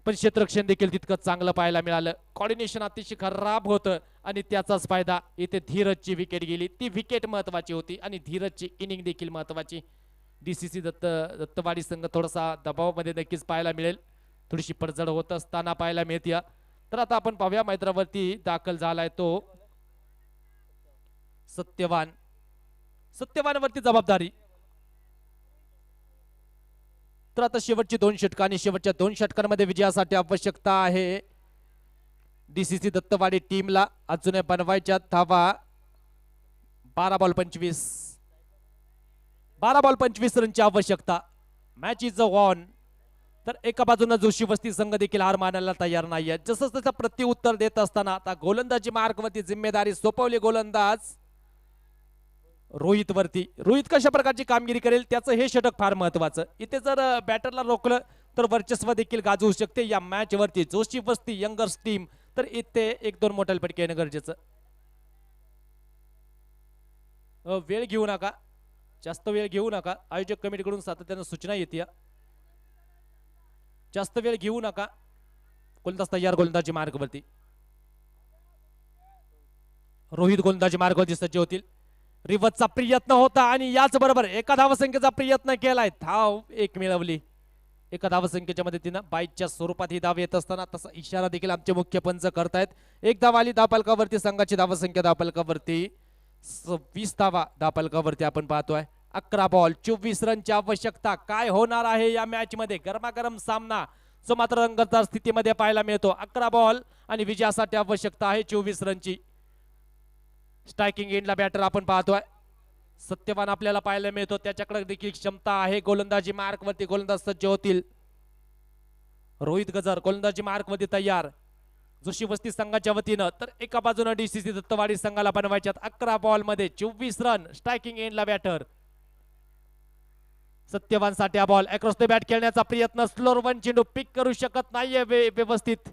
पण क्षेत्ररक्षण देखील तितकं चांगलं पाहायला मिळालं. कॉर्डिनेशन अतिशय खराब होतं आणि त्याचाच फायदा इथे धीरजची विकेट गेली. ती विकेट महत्वाची होती आणि धीरजची इनिंग देखील महत्वाची. डीसीसी दत्तवाडी संघ थोडासा दबावामध्ये नक्कीच पाहायला मिळेल. थोडीशी पडझड होत असताना पाहायला मिळते. तर आता आपण पाहूया मैदानावरती दाखल झालाय तो सत्यवान. सत्यवानवरती जबाबदारी. तर आता शेवटची 2 षटकं आणि शेवटच्या 2 षटकांमध्ये विजयासाठी आवश्यकता आहे डीसीसी दत्तवाडी टीमला. अजूनही बनवायच्या धावा 12 बॉल 25 रनची आवश्यकता. Match is on. तर एका बाजूने जोशी वस्ती संघ देखील हार मानायला तयार नाहीये. जसं तसं प्रत्युत्तर देत असताना आता गोलंदाजी मार्गवरती जिम्मेदारी सोपवली गोलंदाज रोहित वरती. रोहित कशा प्रकारची कामगिरी करेल त्याचं हे षटक फार महत्वाचं. इथे जर बॅटरला रोखलं तर वर्चस्व देखील गाजवू शकते या मॅच वरती जोशी वस्ती यंगर्स टीम. तर इथे 1-2 मोठे फटके येणं गरजेचं. वेळ घेऊ नका. जास्त वेळ घेऊ नका. आयोजक कमिटीकडून सातत्यानं सूचना येते. जास्त वेळ घेऊ नका. गोलंदाज तयार गोलंदाजी मार्गवरती. रोहित गोलंदाजी मार्गवरती सज्ज होतील. रिव्हर्सचा प्रयत्न होता आणि याच बरोबर एका धावसंख्येचा प्रयत्न केलाय. धाव 1 मिळवली. एका धावसंख्येच्या मदतीनं बाईच्या स्वरूपात ही धाव येत असताना तसा इशारा देखील आमचे मुख्य पंच करतायत. 1 धाव आली धावफलकावरती. संघाची धावसंख्या धावफलकावरती 20 धावा धावफलकावरती आपण पाहतोय. 11 बॉल 24 रनची आवश्यकता. काय होणार आहे या मॅच मध्ये. गरमागरम सामना जो मात्र रंगतदार स्थितीमध्ये पाहायला मिळतो. 11 बॉल आणि विजयासाठी आवश्यकता आहे 24 रनची. स्ट्रायकिंग एंडला बॅटर आपण पाहतोय सत्यवान आपल्याला पाहायला मिळतो. त्याच्याकडे देखील क्षमता आहे. गोलंदाजी मार्कवरती गोलंदाज सज्ज होतील. रोहित गजर गोलंदाजी मार्कवरती तयार जोशी वस्ती संघाच्या वतीनं. तर एका बाजूने डीसीसी दत्तवाडी संघाला बनवायच्यात 11 बॉल मध्ये 24 रन. स्ट्रायकिंग एंडला बॅटर सत्यवानसाठी हा बॉल अक्रॉस द बॅट खेळण्याचा प्रयत्न, स्लोअर वन चेंडू पिक करू शकत नाहीये व्यवस्थित,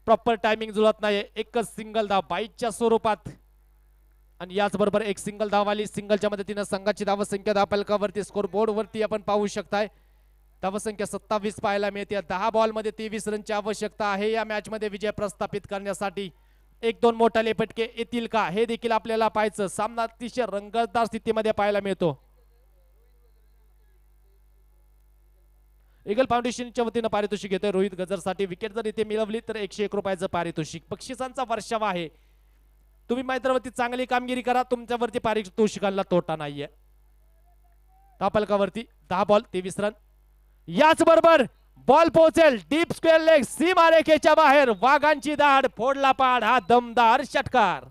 प्रॉपर टायमिंग जुळत नाहीये. एकच सिंगल धाव बाईच्या स्वरूपात आणि याचबरोबर एक सिंगल धाव आली. सिंगलच्या मदतीनं संघाची धावसंख्या धावफलकावरती स्कोर बोर्ड वरती आपण पाहू शकताय. धावसंख्या 27 पाहायला मिळते. 10 बॉल मध्ये 23 रनची आवश्यकता आहे या मॅच मध्ये विजय प्रस्थापित करण्यासाठी. 1-2 मोठाले फटके येतील का हे देखील आपल्याला पाहायचं. सामना अतिशय रंगतदार स्थितीमध्ये पाहायला मिळतो. ईगल फाउंडेशनच्या वतीनं पारितोषिक घेतोय रोहित गजरसाठी. विकेट जर इथे मिळवली तर 101 रुपयाचं पारितोषिक. बक्षिसांचा वर्षाव आहे. तुम्ही मैदानावरती चांगली कामगिरी करा, तुमच्यावरती पारितोषिकांना तोटा नाहीये. धावफलकावरती 10 बॉल 23 रन. याच बरोबर बॉल पोहोचेल डीप स्क्वेअर लेग सीमारेखेच्या बाहेर. वाघांची दाढ फोडला पाड हा दमदार षटकार.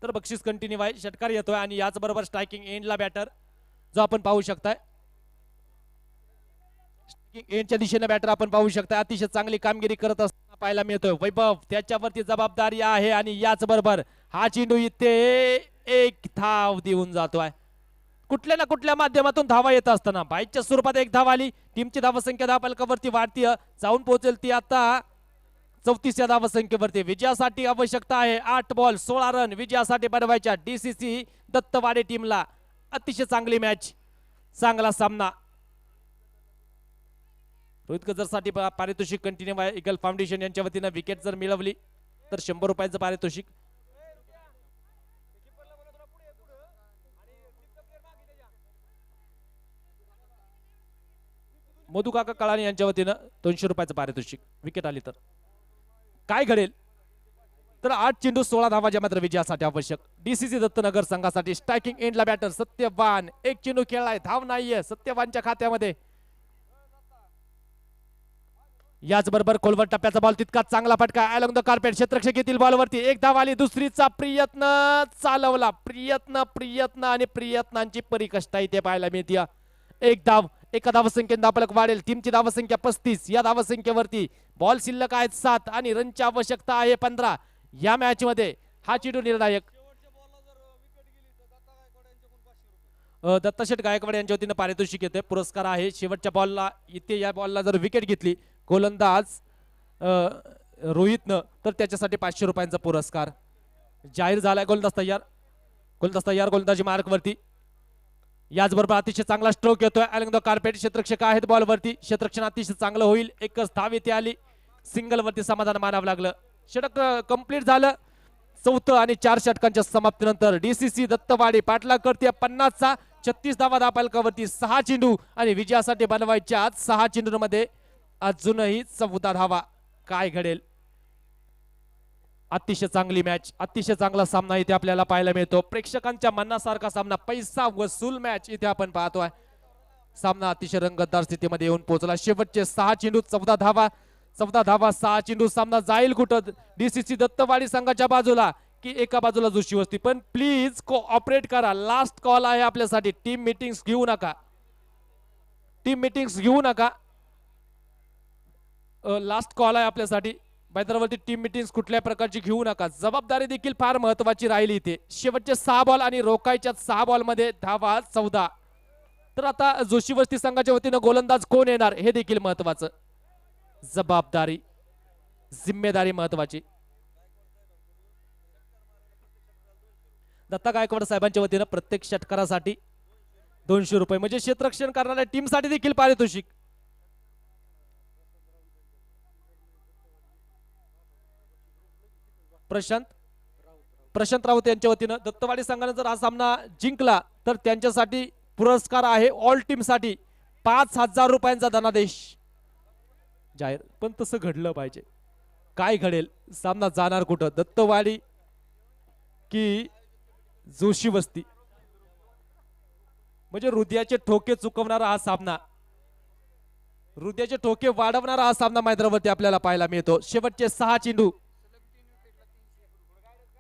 तर बक्षीस कंटिन्यू आहे. षटकार येतोय आणि याच बरोबर स्ट्रायकिंग एंडला बॅटर जो आपण पाहू शकताय. स्ट्रायकिंग एंडच्या दिशेने बॅटर आपण पाहू शकताय. अतिशय चांगली कामगिरी करत असताना पाहायला मिळतोय. वैभव त्याच्यावरती जबाबदारी आहे आणि याच बरोबर हा चेंडू इथे एक धाव देऊन जातोय. कुठल्या ना कुठल्या माध्यमातून धावा येत असताना बाईच्या स्वरूपात एक धाव आली. टीमची धावसंख्या धावफलकावरती वाढतीय, जाऊन पोहोचेल ती आता 34 या धावसंख्येवरती. विजयासाठी आवश्यकता आहे 8 बॉल 16 रन विजयासाठी बनवायच्या डीसीसी दत्तवाडे टीमला. अतिशय चांगली मॅच, चांगला सामना. रोहित गजरसाठी पारितोषिक कंटिन्यू आहे. ईगल फाउंडेशन यांच्या वतीनं विकेट जर मिळवली तर 100 रुपयाचं पारितोषिक. मधु काका कळाणी यांच्या वतीनं 200 रुपयाचं पारितोषिक. विकेट आली तर काय घडेल. तर 8 चेंडू 16 धावा ज्या मात्र विजयासाठी आवश्यक. डीसीसी दत्तनगर संघासाठी स्ट्रायकिंग एंडला बॅटर सत्यवान. एक चेंडू खेळलाय, धाव नाहीये सत्यवानच्या खात्यामध्ये. याच बरोबर खोलवर टप्प्याचा बॉल तितका चांगला फटका अलोंग द कार्पेट. क्षेत्ररक्षक येथील बॉलवरती एक धाव आली. दुसरीचा प्रयत्न चालवला. प्रयत्न आणि प्रयत्नांची परिकष्टा इथे पाहायला मिळते. एक धाव, एका धावसंख्येने धावफलक वाढेल. टीमची धावसंख्या 35. या धावसंख्येवरती बॉल शिल्लक आहेत 7 आणि रनची आवश्यकता आहे 15 या मॅच मध्ये. हा चेंडू निर्णायक. दत्ताशेठ गायकवाड यांच्या वतीनं पारितोषिक येते. पुरस्कार आहे शेवटच्या बॉलला इथे या बॉलला जर विकेट घेतली गोलंदाज रोहितनं तर त्याच्यासाठी 500 रुपयांचा पुरस्कार जाहीर झालाय. गोलंदाज तयार गोलंदाजी मार्क वरती. याचबरोबर अतिशय चांगला स्ट्रोक येतोय अलोंग द कार्पेट. क्षेत्ररक्षक आहेत बॉलवरती. क्षेत्ररक्षण अतिशय चांगलं होईल. एकच धाव इथे आली. सिंगल वरती समाधान मानावं लागलं. षटक कंप्लीट झालं. 4थं आणि 4 षटकांच्या समाप्तीनंतर डीसीसी दत्तवाडी पाठलाग करते 50चा. 36 धावा धावफलकावरती 6 चेंडू आणि विजयासाठी बनवायच्या 6 चेंडूंमध्ये अजूनही 14 धावा. काय घडेल. अतिशय चांगली मॅच, अतिशय चांगला सामना इथे आपल्याला पाहायला मिळतो. प्रेक्षकांच्या मनासारखा सामना, पैसा वसूल मॅच इथे आपण पाहतोय. सामना अतिशय रंगतदार स्थितीमध्ये येऊन पोहोचला. शेवटचे 6 चेंडू 14 धावा 6 चेंडू. सामना जाईल कुठं. डीसीसी दत्तवाडी संघाच्या बाजूला की एका बाजूला जोशी वस्ती. पण प्लीज कोऑपरेट करा. लास्ट कॉल आहे आपल्यासाठी. टीम मीटिंग्स घेऊ नका. लास्ट कॉल आहे आपल्यासाठी. मैदानावरती टीम मीटिंग्स कुठल्या प्रकारची घेऊ नका. जबाबदारी देखील फार महत्वाची राहिली इथे. शेवटचे 6 बॉल आणि रोखायच्या 6 बॉल मध्ये धावा 14. तर आता जोशी वस्ती संघाच्या वतीनं गोलंदाज कोण येणार हे देखील महत्वाचं. जबाबदारी, जिम्मेदारी महत्वाची. दत्ता गायकवाड साहेबांच्या वतीनं प्रत्येक षटकारासाठी 200 रुपये म्हणजे क्षेत्ररक्षण करणाऱ्या टीमसाठी देखील पारितोषिक. प्रशांत राऊत यांच्या वतीनं दत्तवाडी संघाने जर हा सामना जिंकला तर त्यांच्यासाठी पुरस्कार आहे ऑल टीम साठी 5000 रुपयांचा धनादेश जाहीर. पण तसं घडलं पाहिजे. काय घडेल. सामना जाणार कुठं. दत्तवाडी की जोशी वस्ती. म्हणजे हृदयाचे ठोके चुकवणारा हा सामना, हृदयाचे ठोके वाढवणारा हा सामना मैदानावरती आपल्याला पाहायला मिळतो. शेवटचे 6 चेंडू,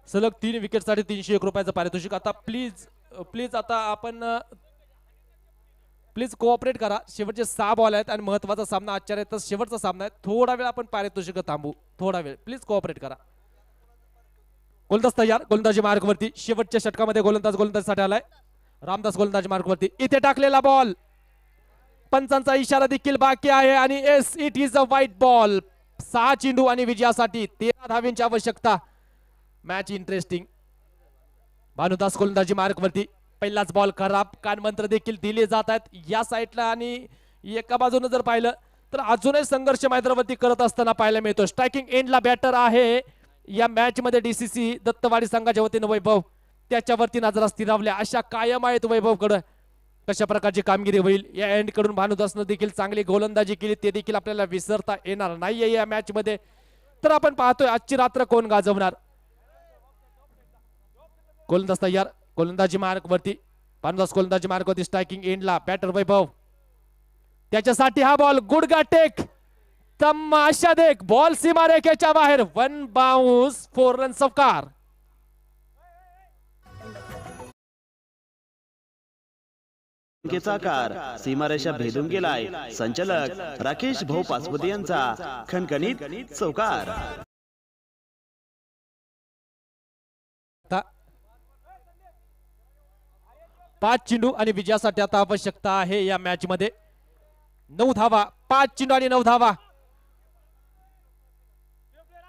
सलग 3 विकेटसाठी 301 रुपयाचं पारितोषिक. आता प्लीज आता आपण प्लीज कोऑपरेट करा. शेवटचे 6 बॉल आहेत आणि महत्वाचा सामना आजच्या तर शेवटचा सामना आहे. थोडा वेळ आपण पारितोषिक थांबू, थोडा वेळ प्लीज कोऑपरेट करा. गोलंदाज तयार, गोलंदाजी मार्गवरती. शेवटच्या षटकामध्ये गोलंदाजीसाठी आलाय. रामदास गोलंदाजी मार्गवरती. इथे टाकलेला बॉल, पंचांचा इशारा देखील बाकी आहे आणि S it is a white ball. 6 चेंडू आणि विजयासाठी 13 धावांची आवश्यकता. Match interesting. भानुदास गोलंदाजी मार्गवरती. पहिलाच बॉल खराब. कानमंत्र देखील दिले जात आहेत या साईडला आणि एका बाजूने जर पाहिलं तर अजूनही संघर्ष मैदानावरती करत असताना पाहायला मिळतो. स्ट्रायकिंग एंडला बॅटर आहे या मॅच मध्ये डीसीसी दत्तवाडी संघाच्या वतीनं वैभव. त्याच्यावरती नजरा स्थिरावल्या अशा कायम आहेत वैभव कडे. कशा प्रकारची कामगिरी होईल या एंड कडून भानुदासनं देखील चांगली गोलंदाजी केली, ते देखील आपल्याला विसरता येणार नाहीये या मॅच मध्ये. तर आपण पाहतोय आजची रात्र कोण गाजवणार. गोलंदाज तयार, गोलंदाजी मार्गवरती. भानुदास गोलंदाजी मार्गवरती. स्ट्रायकिंग एंडला बॅटर वैभव. त्याच्यासाठी हा बॉल गुडगा टेक, तमाशा देख. बॉल सीमारेषेच्या बाहेर. 1 बाउन्स, 4 रन सवकार. कार सीमारेषा भेदून गेलाय. संचालक राकेश भाऊ पासपुते यांचा खणखणीत चौकार. 5 चेंडू आणि विजयासाठी आता आवश्यकता आहे या मॅच मध्ये 9 धावा. 5 चेंडू आणि 9 धावा.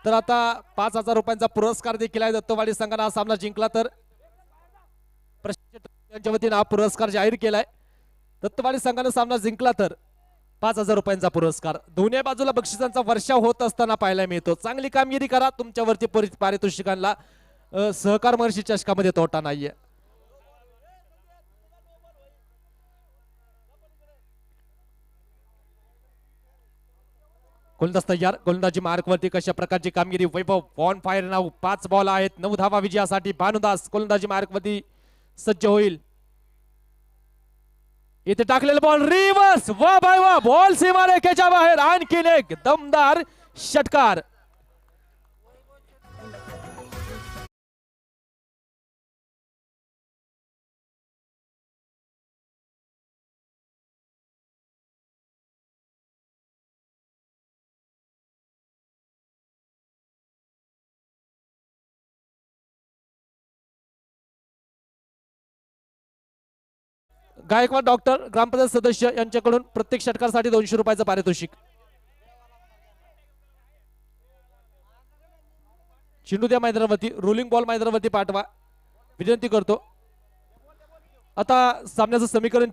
तर आता 5,000 रुपयांचा पुरस्कार देखील आहे. दत्तवाडी संघाने हा सामना जिंकला तर यांच्या वतीने हा पुरस्कार जाहीर केलाय. दत्तवाडी संघाने सामना जिंकला तर 5,000 रुपयांचा पुरस्कार. दोन्ही बाजूला बक्षिसांचा वर्षाव होत असताना पाहायला मिळतो. चांगली कामगिरी करा, तुमच्यावरती पारितोषिकांना सहकार महर्षी चषकामध्ये तोटा नाहीये. गोलंदाज तयार, गोलंदाजी मार्गवरती. कशा प्रकारची कामगिरी वैभव. ऑन फायर नाव. 5 बॉल आहेत, 9 धावा विजयासाठी. भानुदास गोलंदाजी मार्गवरती सज्ज होईल. इथे टाकलेला बॉल रिव्हर्स. वा बाय वा. बॉल सीमारेषेच्या बाहेर. आणखीन एक दमदार षटकार. गायकवाड डॉक्टर ग्रामपंचायत सदस्य यांच्याकडून प्रत्येक षटकासाठी 200 रुपयाचं पारितोषिक. चेंडू द्या मैदानावरती. रोलिंग बॉल मैदानावरती पाठवा विनंती करतो. आता सामन्याचं समीकरण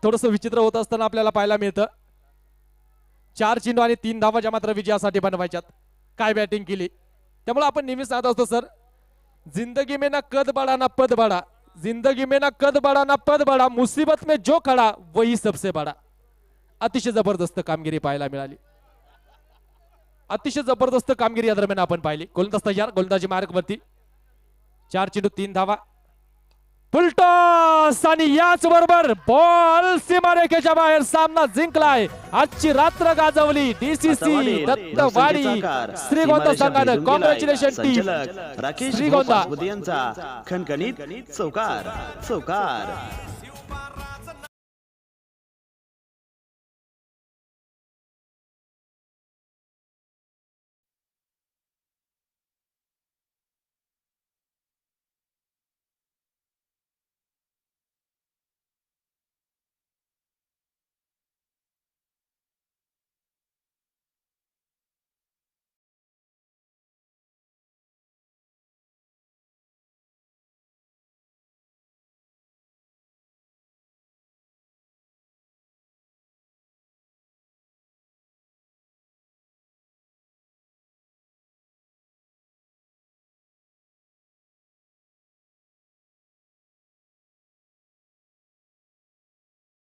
थोडंसं विचित्र होत असताना आपल्याला पाहायला मिळतं. 4 चेंडू आणि 3 धावा ज्या मात्र विजयासाठी बनवायच्यात. काय बॅटिंग केली. त्यामुळे आपण नेहमी सांगत असतो सर, जिंदगी में ना कद बडा ना पद बडा, जिंदगी में ना कद बडा ना पद बडा, मुसीबत में जो खडा वही सबसे बडा. अतिशय जबरदस्त कामगिरी पाहायला मिळाली. अतिशय जबरदस्त कामगिरी या दरम्यान आपण पाहिली. गोलंदाज तयार, गोलंदाजी मार्गवरती. 4 चेंडू 3 धावा. फुलटॉस आणि याच बरोबर बॉल सीमारेषेच्या बाहेर. सामना जिंकलाय. आजची रात्र गाजवली डीसीसी दत्तवाडी श्रीगोंदा संघानं. Congratulation team Shrigonda. यांचा खणखणीत चौकार. चौकार.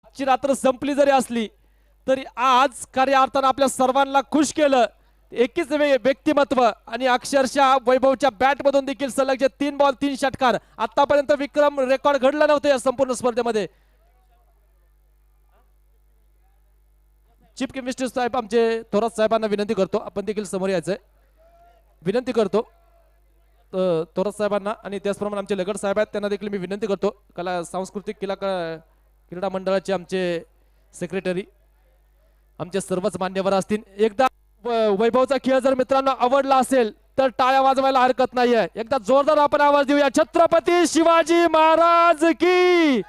आजची रात्र संपली जरी असली तरी आज खऱ्या अर्थानं आपल्या सर्वांना खुश केलं. एकच व्यक्तिमत्व आणि अक्षरशः वैभवच्या बॅट मधून देखील सलग 3 बॉल 3 षटकार. आतापर्यंत विक्रम रेकॉर्ड घडला नव्हतं या संपूर्ण स्पर्धेमध्ये. चीफ केमिस्ट्री साहेब आमचे थोरात साहेबांना विनंती करतो आपण देखील समोर यायचंय विनंती करतो थोरात साहेबांना आणि त्याचप्रमाणे आमचे लगड साहेब आहेत त्यांना देखील मी विनंती करतो कला सांस्कृतिक क्रीडा मंडळाचे आमचे सेक्रेटरी आमचे सर्वच मान्यवर असतील एकदा वैभवचा खेळ जर मित्रांनो आवडला असेल तर टाळ्या वाजवायला हरकत नाहीये एकदा जोरदार आपण आवाज देऊया छत्रपती शिवाजी महाराज की